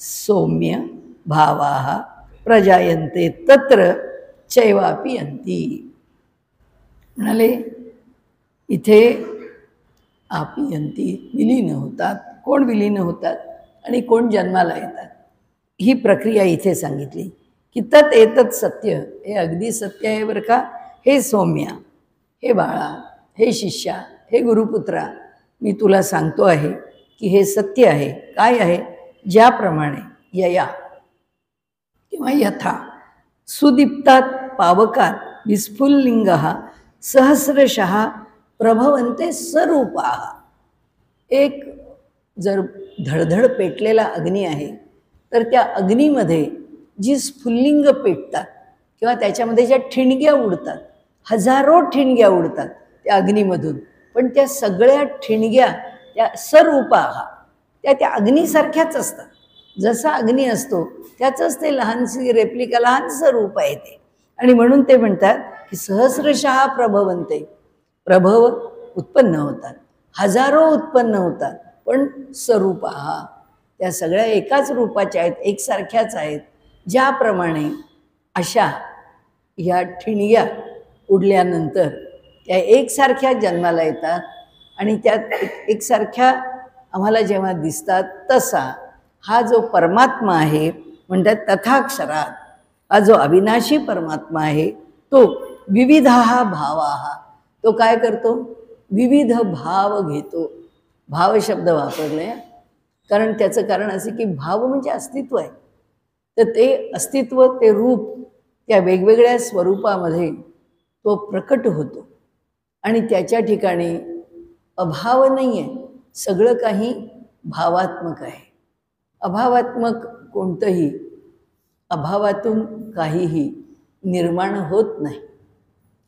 सौम्य भावाः प्रजायन्ते तत्र चैवापियन्ति. म्हणाले इथे आपियन्ति विलीन होतात. कोण विलीन होतात आणि कोण जन्माला येतात, ही प्रक्रिया इथे सांगितली की तत् एतत् सत्य, हे अगदी सत्य आहे बरं का. हे सौम्या, हे बाळा, हे शिष्या, हे गुरुपुत्रा, मी तुला सांगतो आहे की हे सत्य आहे. काय आहे? ज्याप्रमाणे यया किंवा यथा सुदीप्तात पावकात विस्फुल्लिंगः सहस्रशः प्रभवन्ते सरूपाः. एक जर धडधड पेटलेला अग्नी आहे, तर त्या अग्नीमध्ये जी स्फुल्लिंग पेटतात किंवा त्याच्यामध्ये ज्या ठिणग्या उडतात, हजारो ठिणग्या उडतात त्या अग्नीमधून, पण त्या सगळ्या ठिणग्या त्या सरूपाः, त्या अग्नीसारख्याच असतात. जसा अग्नी असतो त्याचंच ते लहानशी रेप्लिका, लहानसं रूप आहे ते. आणि म्हणून ते म्हणतात की सहस्रशः प्रभवन्ते, प्रभव उत्पन्न होतात, हजारो उत्पन्न होतात, पण स्वरूपाः, त्या सगळ्या एकाच रूपाच्या आहेत, एकसारख्याच आहेत. ज्याप्रमाणे अशा ह्या ठिणग्या उडल्यानंतर त्या एकसारख्या जन्माला येतात आणि त्यात एकसारख्या आम्हाला जेव्हा दिसतात, तसा हा जो परमात्मा आहे, म्हणतात तथाक्षरात, हा जो अविनाशी परमात्मा आहे, तो विविधाः भावाः, तो काय करतो? विविध भाव घेतो. भाव शब्द वापरले कारण त्याचं कारण असं की भाव म्हणजे अस्तित्व आहे. तर ते अस्तित्व, ते रूप, त्या वेगवेगळ्या स्वरूपामध्ये तो प्रकट होतो आणि त्याच्या ठिकाणी अभाव नाही आहे, सगळं काही भावात्मक आहे. अभावात्मक कोणतंही, अभावातून काहीही निर्माण होत नाही,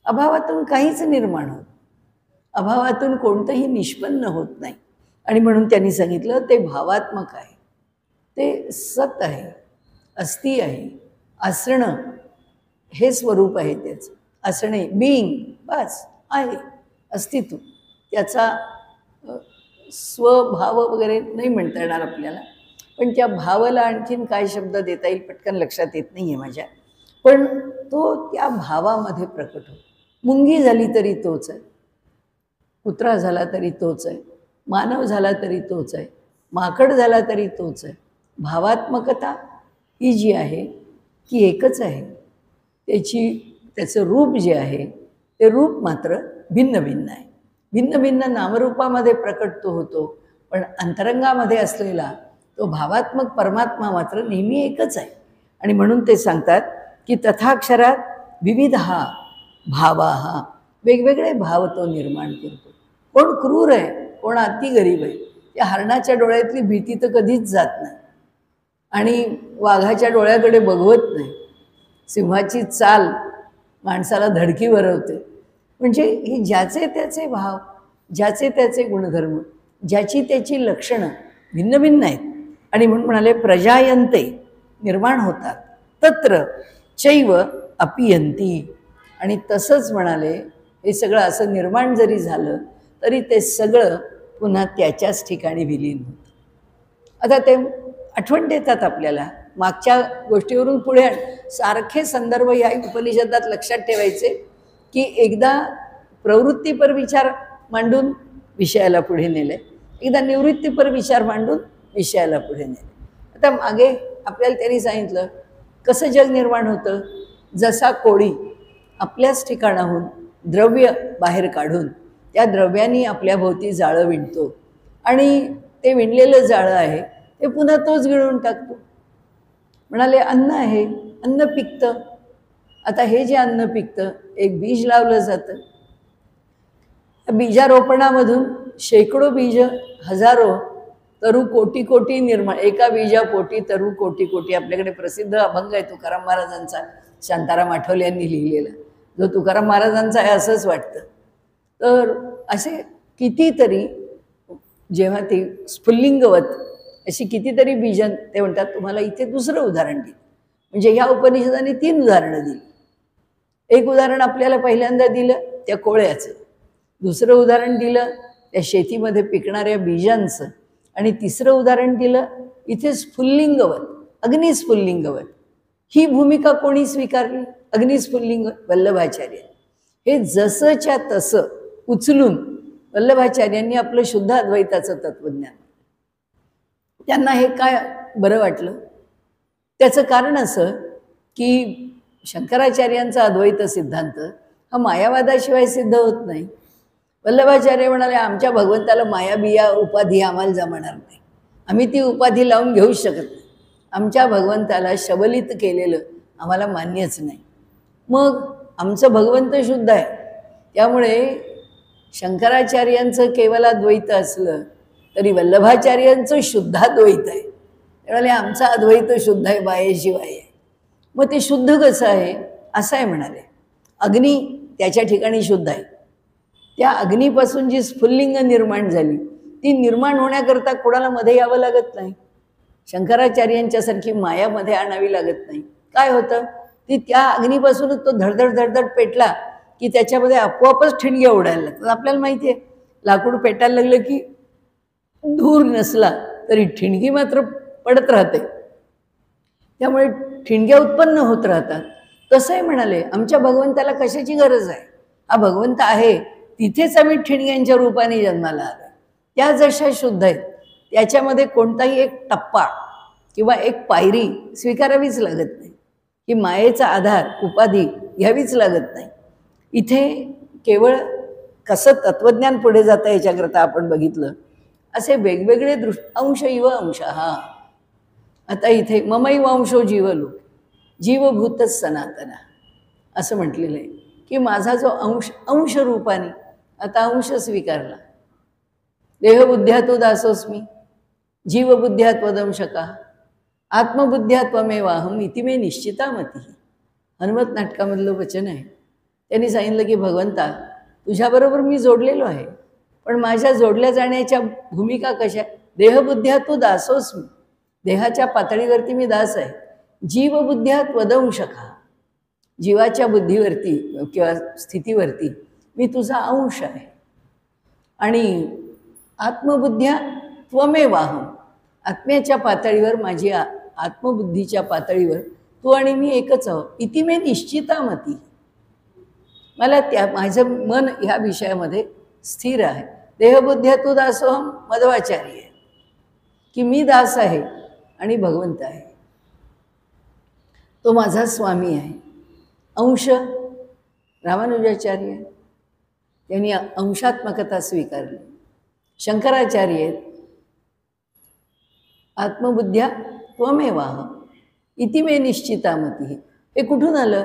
अभावातून काहीच निर्माण होत, अभावातून कोणतंही निष्पन्न होत नाही. आणि म्हणून त्यांनी सांगितलं ते भावात्मक आहे, ते सत आहे, अस्ति आहे, असणं हे स्वरूप आहे त्याचं. असणे, बीइंग, बस आहे, अस्तित्व. त्याचा स्वभाव वगैरे नाही म्हणता येणार आपल्याला, पण त्या भावाला आणखीन काय शब्द देता येईल पटकन लक्षात येत नाही आहे माझ्या, पण तो त्या भावामध्ये प्रकट होतो. मुंगी झाली तरी तोच आहे, कुत्रा झाला तरी तोच आहे, मानव झाला तरी तोच आहे, माकड झाला तरी तोच आहे. भावात्मकता ही जी आहे ती एकच आहे. त्याचं रूप जे आहे ते रूप मात्र भिन्न भिन्न आहे. भिन्न भिन्न नामरूपामध्ये प्रकट तो होतो, पण अंतरंगामध्ये असलेला तो भावात्मक परमात्मा मात्र नेहमी एकच आहे. आणि म्हणून ते सांगतात की तथाक्षरात विविधा भावाहा, वेगवेगळे भाव तो निर्माण करतो. कोण क्रूर आहे, कोण अति गरीब आहे. त्या हरणाच्या डोळ्यातली भीती तर कधीच जात नाही आणि वाघाच्या डोळ्याकडे बघवत नाही. सिंहाची चाल माणसाला धडकी भरवते. म्हणजे ही ज्याचे त्याचे भाव, ज्याचे त्याचे गुणधर्म, ज्याची त्याची लक्षणं भिन्न भिन्न आहेत. आणि म्हणून म्हणाले प्रजायन्ते, निर्माण होतात, तत्र चैव अपियन्ती. आणि तसंच म्हणाले हे सगळं असं निर्माण जरी झालं तरी ते सगळं पुन्हा त्याच्याच ठिकाणी विलीन होतं. आता ते आठवण देतात आपल्याला मागच्या गोष्टीवरून पुढे. सारखे संदर्भ या उपनिषदात लक्षात ठेवायचे की एकदा प्रवृत्तीपर विचार मांडून विषयाला पुढे नेले, एकदा निवृत्तीपर विचार मांडून विषयाला पुढे नेले. आता मागे आपल्याला त्यांनी सांगितलं कसं जग निर्माण होतं. जसा कोळी आपल्याच ठिकाणाहून द्रव्य बाहेर काढून त्या द्रव्याने आपल्या भोवती जाळं विणतो आणि ते विणलेलं जाळं आहे ते पुन्हा तोच गिळून टाकतो. म्हणाले अन्न आहे, अन्न पिकतं. आता हे जे अन्न पिकतं एक बीज लावलं जातं. बीजारोपणामधून शेकडो बीज, हजारो तरु कोटी कोटी निर्माण, एका बीजापोटी तरु कोटी कोटी. आपल्याकडे प्रसिद्ध अभंग आहे तुकाराम महाराजांचा, शांताराम आठवले यांनी लिहिलेला, जो तुकाराम महाराजांचा आहे असंच वाटतं. तर असे कितीतरी जेव्हा ते स्फुल्लिंगवत अशी कितीतरी बीजन ते म्हणतात. तुम्हाला इथे दुसरं उदाहरण दिलं, म्हणजे ह्या उपनिषदाने 3 उदाहरणं दिली. एक उदाहरण आपल्याला पहिल्यांदा दिलं त्या कोळ्याचं, दुसरं उदाहरण दिलं त्या शेतीमध्ये पिकणाऱ्या बीजांचं, आणि तिसरं उदाहरण दिलं इथे स्फुल्लिंगवत, अग्निस्फुल्लिंगवत. ही भूमिका कोणी स्वीकारली? अग्निस्फुल्लिंग वल्लभाचार्य. हे जसंच्या तसं उचलून वल्लभाचार्यांनी आपलं शुद्ध अद्वैताचं तत्त्वज्ञान. त्यांना हे काय बरं वाटलं? त्याचं कारण असं की शंकराचार्यांचा अद्वैत सिद्धांत हा मायावादाशिवाय सिद्ध होत नाही. वल्लभाचार्य म्हणाले आमच्या भगवंताला माया बिया उपाधी आम्हाला जमणार नाही, आम्ही ती उपाधी लावून घेऊच शकत नाही. आमच्या भगवंताला शबलित केलेलं आम्हाला मान्यच नाही. मग आमचं भगवंत शुद्ध आहे, त्यामुळे शंकराचार्यांचं केवलाद्वैत असलं तरी वल्लभाचार्यांचं शुद्धाद्वैत आहे. त्यामुळे आमचा अद्वैत शुद्ध आहे, बाहेशिवाय आहे. मग ते शुद्ध कसं आहे? असं आहे म्हणाले, अग्नी त्याच्या ठिकाणी शुद्ध आहे. त्या अग्नीपासून जी स्फुल्लिंग निर्माण झाली ती निर्माण होण्याकरता कोणाला मध्ये यावं लागत नाही. शंकराचार्यांच्यासारखी मायामध्ये आणावी लागत नाही. काय होतं? ती त्या अग्नीपासूनच तो धडधड धडधड पेटला की त्याच्यामध्ये आपोआपच ठिणग्या उडायला लागतात. आपल्याला माहिती आहे लाकूड पेटायला लागलं की धूर नसला तरी ठिणगी मात्र पडत राहते, त्यामुळे ठिणग्या उत्पन्न होत राहतात. तसंही म्हणाले आमच्या भगवंताला कशाची गरज आहे? हा भगवंत आहे तिथेच आम्ही ठिणग्यांच्या रूपाने जन्माला आलो. त्या जशा शुद्ध आहेत त्याच्यामध्ये कोणताही एक टप्पा किंवा एक पायरी स्वीकारावीच लागत नाही, की मायेचा आधार उपाधी घ्यावीच लागत नाही. इथे केवळ कसं तत्त्वज्ञान पुढे जातं याच्याकरता आपण बघितलं असे वेगवेगळे अंश इव अंश. हा आता इथे ममैव अंशो जीवलोक जीवभूतच सनातना असं म्हटलेलं आहे की माझा जो अंश, अंश रूपाने आता अंश स्वीकारला. देहबुद्ध्या तो दासोस्मी जीवबुद्ध्या त्वदंशका आत्मबुद्ध्या त्वमेवाहम इति मे निश्चिता मती. हनुमत नाटकामधलं वचन आहे. त्यांनी सांगितलं की भगवंता तुझ्याबरोबर मी जोडलेलो आहे, पण माझ्या जोडल्या जाण्याच्या भूमिका कशा? देहबुद्ध्या तू दासोस्मी, देहाच्या पातळीवरती मी दास आहे. जीवबुद्ध्या त्वदंशका, जीवाच्या बुद्धीवरती किंवा स्थितीवरती मी तुझा अंश आहे. आणि आत्मबुद्ध्या त्वमेवाहम, आत्म्याच्या पातळीवर माझी आत्मबुद्धीच्या पातळीवर तू आणि मी एकच आहोत. इति मे निश्चिता मती, मला त्या माझं मन ह्या विषयामध्ये स्थिर आहे. देहबुद्ध्या तू दासोहम मध्वाचार्य आहे की मी दास आहे आणि भगवंत आहे, तो माझा स्वामी आहे. अंश रामानुजाचार्य. त्यांनी अंशात्मकता स्वीकारली. शंकराचार्य आहेत, आत्मबुद्ध्या त्वमेवाह इति मे निश्चिता मती. हे कुठून आलं?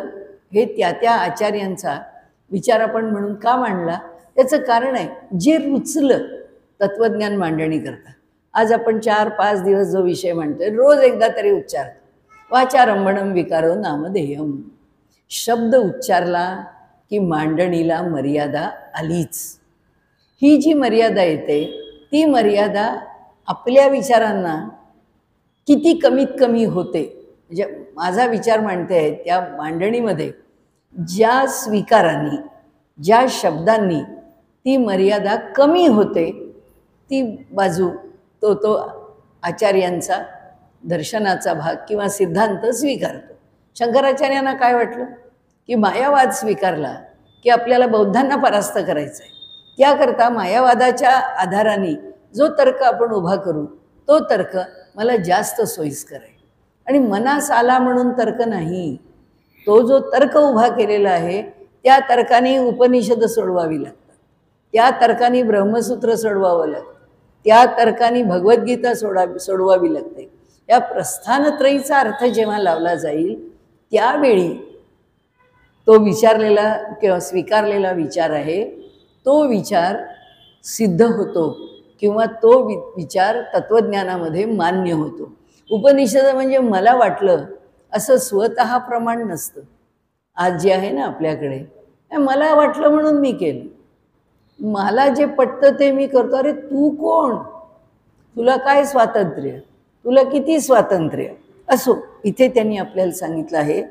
हे त्या त्या आचार्यांचा विचार आपण म्हणून का मांडला त्याचं कारण आहे. जे रुचलं तत्वज्ञान मांडणी करता. आज आपण 4-5 दिवस जो विषय म्हणतोय रोज एकदा तरी उच्चारतो. वाचारंभणम विकारो नामधेयम. शब्द उच्चारला की मांडणीला मर्यादा आलीच. ही जी मर्यादा येते ती मर्यादा आपल्या विचारांना किती कमीत कमी होते. म्हणजे माझा विचार मांडते आहे त्या मांडणीमध्ये ज्या स्वीकारांनी ज्या शब्दांनी ती मर्यादा कमी होते ती बाजू तो आचार्यांचा दर्शनाचा भाग किंवा सिद्धांत स्वीकारतो. शंकराचार्यांना काय वाटलं की मायावाद स्वीकारला की आपल्याला बौद्धांना परास्त करायचं आहे. त्याकरता मायावादाच्या आधाराने जो तर्क आपण उभा करू तो तर्क मला जास्त सोयीस्कर आहे. आणि मनास आला म्हणून तर्क नाही. तो जो तर्क उभा केलेला आहे त्या तर्काने उपनिषद सोडवावी लागतात. त्या तर्काने ब्रह्मसूत्र सोडवावं लागतं. त्या तर्काने भगवद्गीता सोडवावी लागते. या प्रस्थानत्रयीचा अर्थ जेव्हा लावला जाईल त्यावेळी तो विचारलेला किंवा स्वीकारलेला विचार आहे तो विचार सिद्ध होतो किंवा तो विचार तत्वज्ञानामध्ये मान्य होतो. उपनिषद म्हणजे मला वाटलं असं स्वतः प्रमाण नसतं. आज जे आहे ना आपल्याकडे मला वाटलं म्हणून मी केलं, मला जे पटतं ते मी करतो. अरे तू कोण? तुला काय स्वातंत्र्य? तुला किती स्वातंत्र्य? असो, इथे त्यांनी आपल्याला सांगितलं आहे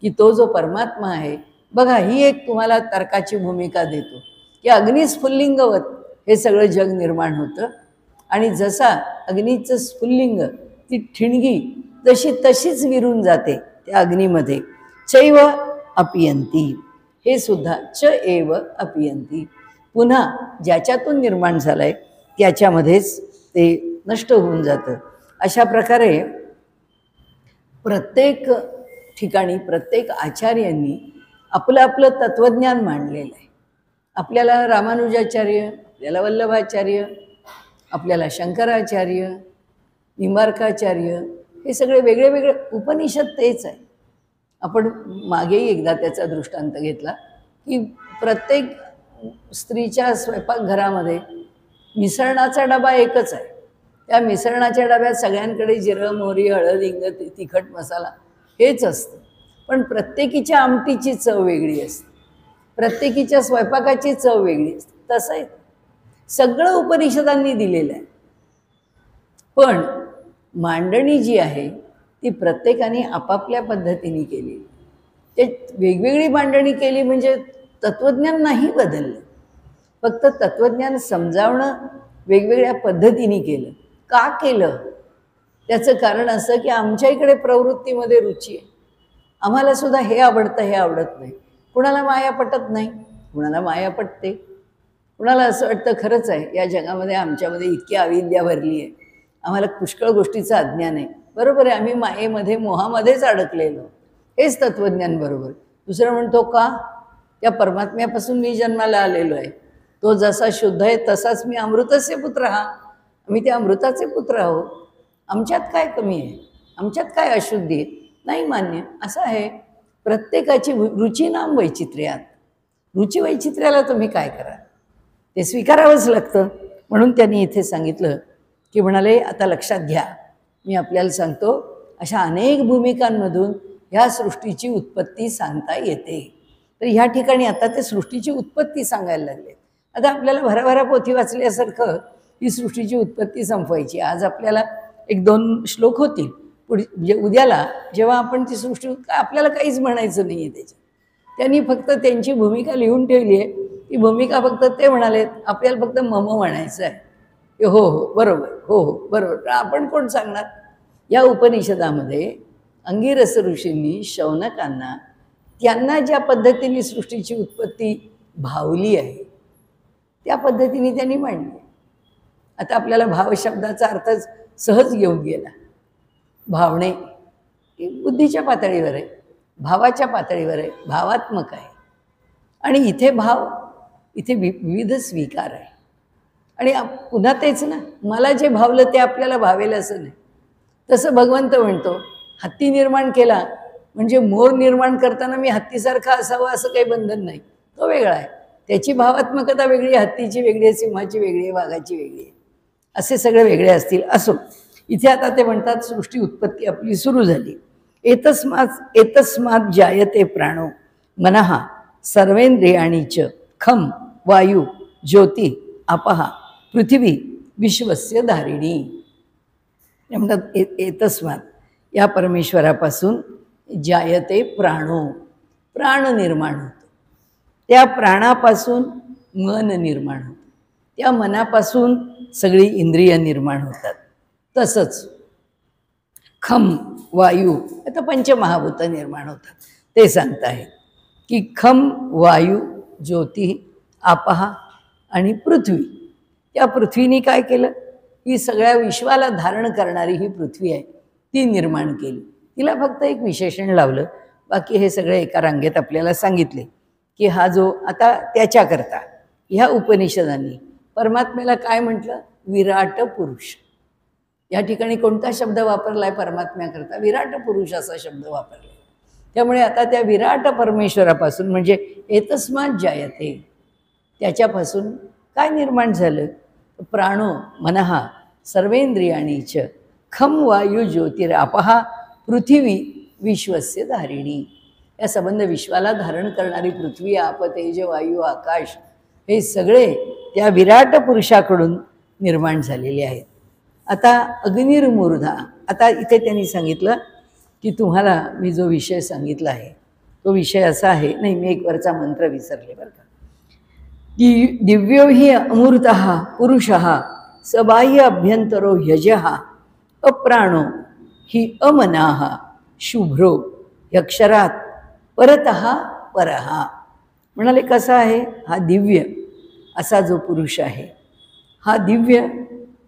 की तो जो परमात्मा आहे बघा, ही एक तुम्हाला तर्काची भूमिका देतो की अग्निस्फुल्लिंगवत हे सगळं जग निर्माण होतं. आणि जसा अग्नीचं स्फुल्लिंग ती ठिणगी जशी तशीच विरून जाते त्या अग्नीमध्ये. चैव अपियंती, हे सुद्धा च एव अपियंती, पुन्हा ज्याच्यातून निर्माण झालं आहे त्याच्यामध्येच ते नष्ट होऊन जातं. अशा प्रकारे प्रत्येक ठिकाणी प्रत्येक आचार्यांनी आपलं आपलं तत्त्वज्ञान मांडलेलं आहे. आपल्याला रामानुजाचार्य, आपल्याला वल्लभाचार्य, आपल्याला शंकराचार्य, निंबार्काचार्य, हे सगळे वेगळे वेगळे उपनिषद तेच आहे. आपण मागेही एकदा त्याचा दृष्टांत घेतला की प्रत्येक स्त्रीच्या स्वयंपाकघरामध्ये मिसळणाचा डबा एकच आहे. त्या मिसळणाच्या डब्यात सगळ्यांकडे जिरं, मोहरी, हळद, हिंग, तिखट मसाला हेच असतं. पण प्रत्येकीच्या आमटीची चव वेगळी असते, प्रत्येकीच्या स्वयंपाकाची चव वेगळी असते. तसं आहे सगळं उपनिषदांनी दिलेलं आहे. पण मांडणी जी आहे ती प्रत्येकाने आपापल्या पद्धतीने केली. ते वेगवेगळी मांडणी केली म्हणजे तत्त्वज्ञान नाही बदललं, फक्त तत्त्वज्ञान समजावणं वेगवेगळ्या पद्धतीने केलं. का केलं? त्याचं कारण असं की आमच्या इकडे प्रवृत्तीमध्ये रुची आहे. आम्हाला सुद्धा हे आवडतं, हे आवडत नाही. कुणाला माया पटत नाही, कुणाला माया पटते. कुणाला असं वाटतं खरंच आहे या जगामध्ये आमच्यामध्ये इतकी अविद्या भरली आहे, आम्हाला पुष्कळ गोष्टीचं अज्ञान आहे. बरोबर आहे, आम्ही मायेमध्ये मोहामध्येच अडकलेलो. हेच तत्त्वज्ञान बरोबर. दुसरं म्हणतो का त्या परमात्म्यापासून मी जन्माला आलेलो आहे, तो जसा शुद्ध आहे तसाच मी अमृतस्य पुत्र हा, आम्ही त्या अमृताचे पुत्र आहोत. आमच्यात काय कमी आहे, आमच्यात काय अशुद्धी आहे? नाही मान्य. असं आहे. प्रत्येकाची रुचीनाम वैचित्र्यात. रुची वैचित्र्याला तुम्ही काय करा, ते स्वीकारावंच लागतं. म्हणून त्यांनी इथे सांगितलं की म्हणाले आता लक्षात घ्या, मी आपल्याला सांगतो अशा अनेक भूमिकांमधून ह्या सृष्टीची उत्पत्ती सांगता येते. तर ह्या ठिकाणी आता ते सृष्टीची उत्पत्ती सांगायला लागले. आता आपल्याला भराभरा पोथी वाचल्यासारखं ही सृष्टीची उत्पत्ती संपवायची. आज आपल्याला 1-2 श्लोक होतील. म्हणजे उद्याला जेव्हा आपण ती सृष्टी आपल्याला काहीच म्हणायचं नाही आहे त्याच्यात. त्यांनी फक्त त्यांची भूमिका लिहून ठेवली आहे. ती भूमिका फक्त ते म्हणालेत, आपल्याला फक्त मम म्हणायचं आहे. हो हो बरोबर, हो हो बरोबर. आपण कोण सांगणार? या उपनिषदामध्ये अंगिरस ऋषींनी शौनकांना त्यांना ज्या पद्धतीने सृष्टीची उत्पत्ती भावली आहे त्या पद्धतीने त्यांनी मांडली. आता आपल्याला भाव शब्दाचा अर्थच सहज घेऊन गेला. भावणे बुद्धीच्या पातळीवर आहे, भावाच्या पातळीवर आहे, भावात्मक आहे. आणि इथे भाव इथे विविध स्वीकार आहे. आणि पुन्हा तेच ना, मला जे भावलं ते आपल्याला भावेल असं नाही. तसं भगवंत म्हणतो, हत्ती निर्माण केला म्हणजे मोर निर्माण करताना मी हत्तीसारखा असावा असं काही बंधन नाही, तो वेगळा आहे. त्याची भावात्मकता वेगळी, हत्तीची वेगळी आहे, सिंहाची वेगळी आहे, वाघाची वेगळी आहे, असे सगळे वेगळे असतील. असो, इथे आता ते म्हणतात सृष्टी उत्पत्ती आपली सुरू झाली. एतस्मात् जायते प्राणो मनः सर्वेंद्रियाणि च खम वायू ज्योती आपहा पृथ्वी विश्वस्य धारिणी. म्हणतात एतस्मात्, या परमेश्वरापासून जायते प्राणो, प्राण निर्माण होतो. त्या प्राणापासून मन निर्माण होतं, त्या मनापासून सगळी इंद्रिय निर्माण होतात. तसंच खम वायू, आता पंचमहाभूत निर्माण होतात. ते सांगत आहेत की खम वायू ज्योती आपहा आणि पृथ्वी. त्या पृथ्वीने काय केलं, ही सगळ्या विश्वाला धारण करणारी ही पृथ्वी आहे, ती निर्माण केली. तिला फक्त एक विशेषण लावलं, बाकी हे सगळे एका रांगेत आपल्याला सांगितले की हा जो आता त्याच्याकरता ह्या उपनिषदांनी परमात्म्याला काय म्हटलं, विराट पुरुष. या ठिकाणी कोणता शब्द वापरलाय परमात्म्याकरता, विराट पुरुष असा शब्द वापरला. त्यामुळे आता त्या विराट परमेश्वरापासून म्हणजे एतस्मात् जायते, त्याच्यापासून काय निर्माण झालं, प्राणो मनः सर्वेंद्रियाणि च खम वायू ज्योतिरापहा पृथ्वी विश्वस्य धारिणी. या संबंध विश्वाला धारण करणारी पृथ्वी, आप, तेज, वायू, आकाश हे सगळे त्या विराट पुरुषाकडून निर्माण झालेले आहेत. आता अग्निर्मूर्धा, आता इथे त्यांनी सांगितलं की तुम्हाला मी जो विषय सांगितला आहे तो विषय असा आहे, नाही मी एक वरचा मंत्र विसरले बरं का, की दिव्यो हि अमूर्तः पुरुषः सबाह्य अभ्यंतरो ह्यजः अप्राणो हि अमनाः शुभ्रो अक्षरात परतः परः. म्हणाले कसा आहे हा दिव्य असा जो पुरुष आहे, हा दिव्य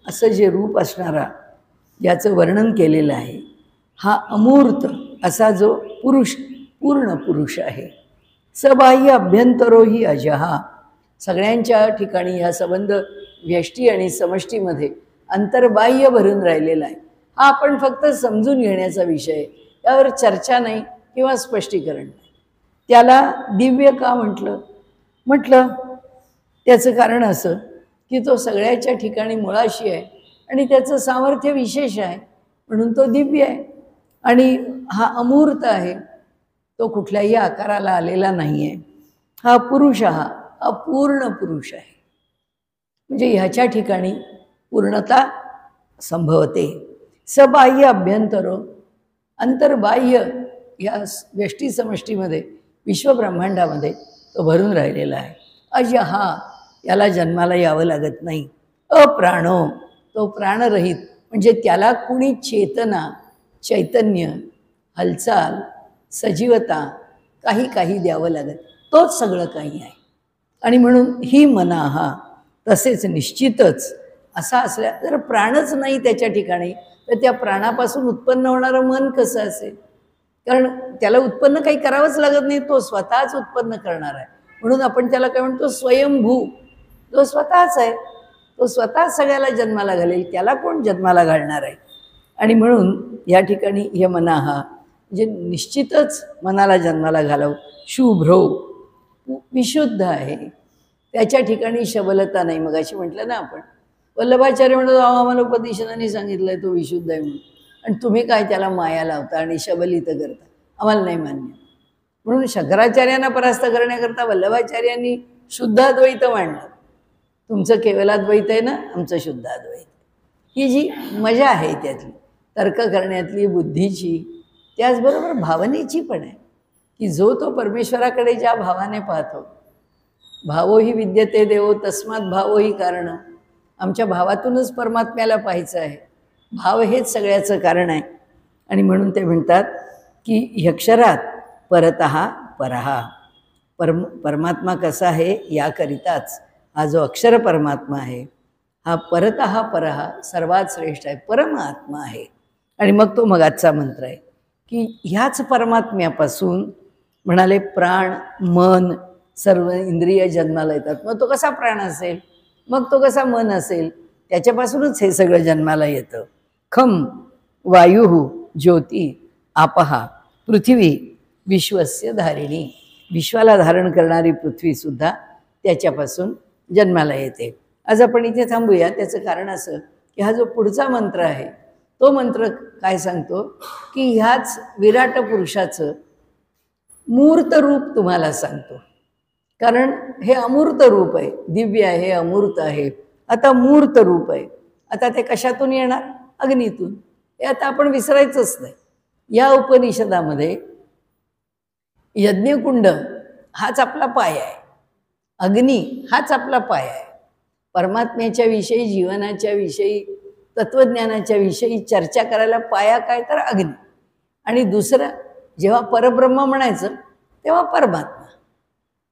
असं जे रूप असणारा ज्याचं वर्णन केलेलं आहे, हा अमूर्त असा जो पुरुष पूर्ण पुरुष आहे. सबाह्य अभ्यंतरो हि अजहा, सगळ्यांच्या ठिकाणी हा संबंध व्यष्टी आणि समष्टीमध्ये अंतर्बाह्य भरून राहिलेला आहे. हा आपण फक्त समजून घेण्याचा विषय आहे, यावर चर्चा नाही किंवा स्पष्टीकरण नाही. त्याला दिव्य का म्हटलं त्याचं कारण असं की तो सगळ्याच्या ठिकाणी मुळाशी आहे आणि त्याचं सामर्थ्य विशेष आहे म्हणून तो दिव्य आहे. आणि हा अमूर्त आहे, तो कुठल्याही आकाराला आलेला नाही आहे. हा पुरुष हा अपूर्ण पुरुष आहे, म्हणजे ह्याच्या ठिकाणी पूर्णता संभवते. सबाह्य अभ्यंतरो, अंतर्बाह्य या व्यष्टी समष्टीमध्ये विश्वब्रह्मांडामध्ये तो भरून राहिलेला आहे. अजहा, याला जन्माला यावं लागत नाही. अप्राणो, तो प्राणरहित, म्हणजे त्याला कुणी चेतना, चैतन्य, हालचाल, सजीवता काही द्यावं लागत, तोच सगळं काही आहे. आणि म्हणून ही मनाहा, तसेच निश्चितच असा असल्या जर प्राणच नाही त्याच्या ठिकाणी तर त्या प्राणापासून उत्पन्न होणारं मन कसं असेल, कारण त्याला उत्पन्न काही करावंच लागत नाही, तो स्वतःच उत्पन्न करणार आहे. म्हणून आपण त्याला काय म्हणतो, स्वयंभू, तो स्वतःच आहे, तो स्वतः सगळ्याला जन्माला घालेल, त्याला कोण जन्माला घालणार आहे. आणि म्हणून या ठिकाणी हे मना हा म्हणजे निश्चितच मनाला जन्माला घालव. शुभ्रो, विशुद्ध आहे, त्याच्या ठिकाणी शबलता नाही. मग अशी म्हटलं ना आपण, वल्लभाचार्य म्हणतो आम्हाला उपदेशनाने सांगितलंय तो विशुद्ध आहे म्हणून, आणि तुम्ही काय त्याला माया लावता आणि शबलित करता, आम्हाला नाही मान्य. म्हणून शंकराचार्यांना परास्त करण्याकरता वल्लभाचार्यांनी शुद्धाद्वैत मांडलं. तुमचं केवलाद्वैत आहे ना, आमचं शुद्धाद्वैत. ही जी मजा आहे त्यातली तर्क करण्यातली, बुद्धीची, त्याचबरोबर भावनेची पण आहे की जो तो परमेश्वराकडे ज्या भावाने पाहतो, भावो ही विद्यते देवो तस्मात् भावो ही कारण, आमच्या भावातूनच परमात्म्याला पाहायचं आहे. भाव हेच सगळ्याचं कारण आहे. आणि म्हणून ते म्हणतात की ह्यक्षरात परतः परहा, परमात्मा कसा आहे याकरिताच हा जो अक्षर परमात्मा आहे हा परतः परहा सर्वात श्रेष्ठ आहे, परमात्मा आहे. आणि मग तो मगाचा मंत्र आहे की ह्याच परमात्म्यापासून म्हणाले प्राण, मन, सर्व इंद्रिय जन्माला येतात, मग तो कसा प्राण असेल, मग तो कसा मन असेल, त्याच्यापासूनच हे सगळं जन्माला येतं. खम वायु ज्योती आपहा पृथ्वी विश्वस्य धारिणी, विश्वाला धारण करणारी पृथ्वीसुद्धा त्याच्यापासून जन्माला येते. आज आपण इथे थांबूया. त्याचं कारण असं की हा जो पुढचा मंत्र आहे तो मंत्र काय सांगतो की ह्याच विराट पुरुषाचं मूर्त रूप तुम्हाला सांगतो. कारण हे अमूर्त रूप आहे, दिव्य आहे, अमूर्त आहे. आता मूर्त रूप आहे. आता ते कशातून येणार? अग्नीतून. हे आता आपण विसरायचंच नाही. या उपनिषदामध्ये यज्ञकुंड हाच आपला पाय आहे, अग्नी हाच आपला पाय आहे. परमात्म्याच्या विषयी, जीवनाच्या विषयी, तत्वज्ञानाच्या विषयी चर्चा करायला पाया काय? तर अग्नी. आणि दुसरं जेव्हा परब्रह्म म्हणायचं तेव्हा परमात्मा.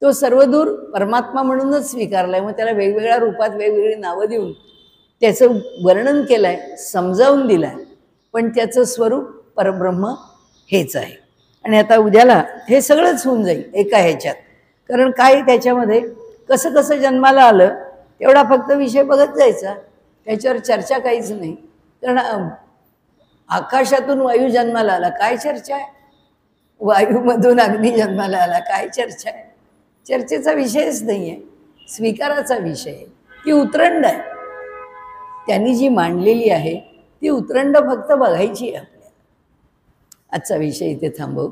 तो सर्वदूर परमात्मा म्हणूनच स्वीकारला आहे. मग त्याला वेगवेगळ्या रूपात वेगवेगळी नावं देऊन त्याचं वर्णन केलं आहे, समजावून दिलं आहे, पण त्याचं स्वरूप परब्रह्म हेच आहे. आणि आता उद्याला हे सगळंच होऊन जाईल एका ह्याच्यात. कारण काय त्याच्यामध्ये कसं कसं जन्माला आलं तेवढा फक्त विषय बघत जायचा, त्याच्यावर चर्चा काहीच नाही. कारण आकाशातून वायू जन्माला आला, काय चर्चा आहे? वायूमधून अग्नी जन्माला आला, काय चर्चा आहे? चर्चेचा विषयच नाही आहे, स्वीकाराचा विषय आहे. ती उतरंड आहे, त्यांनी जी मांडलेली आहे ती उतरंड फक्त बघायची आहे आपल्याला. आजचा विषय इथे थांबवू.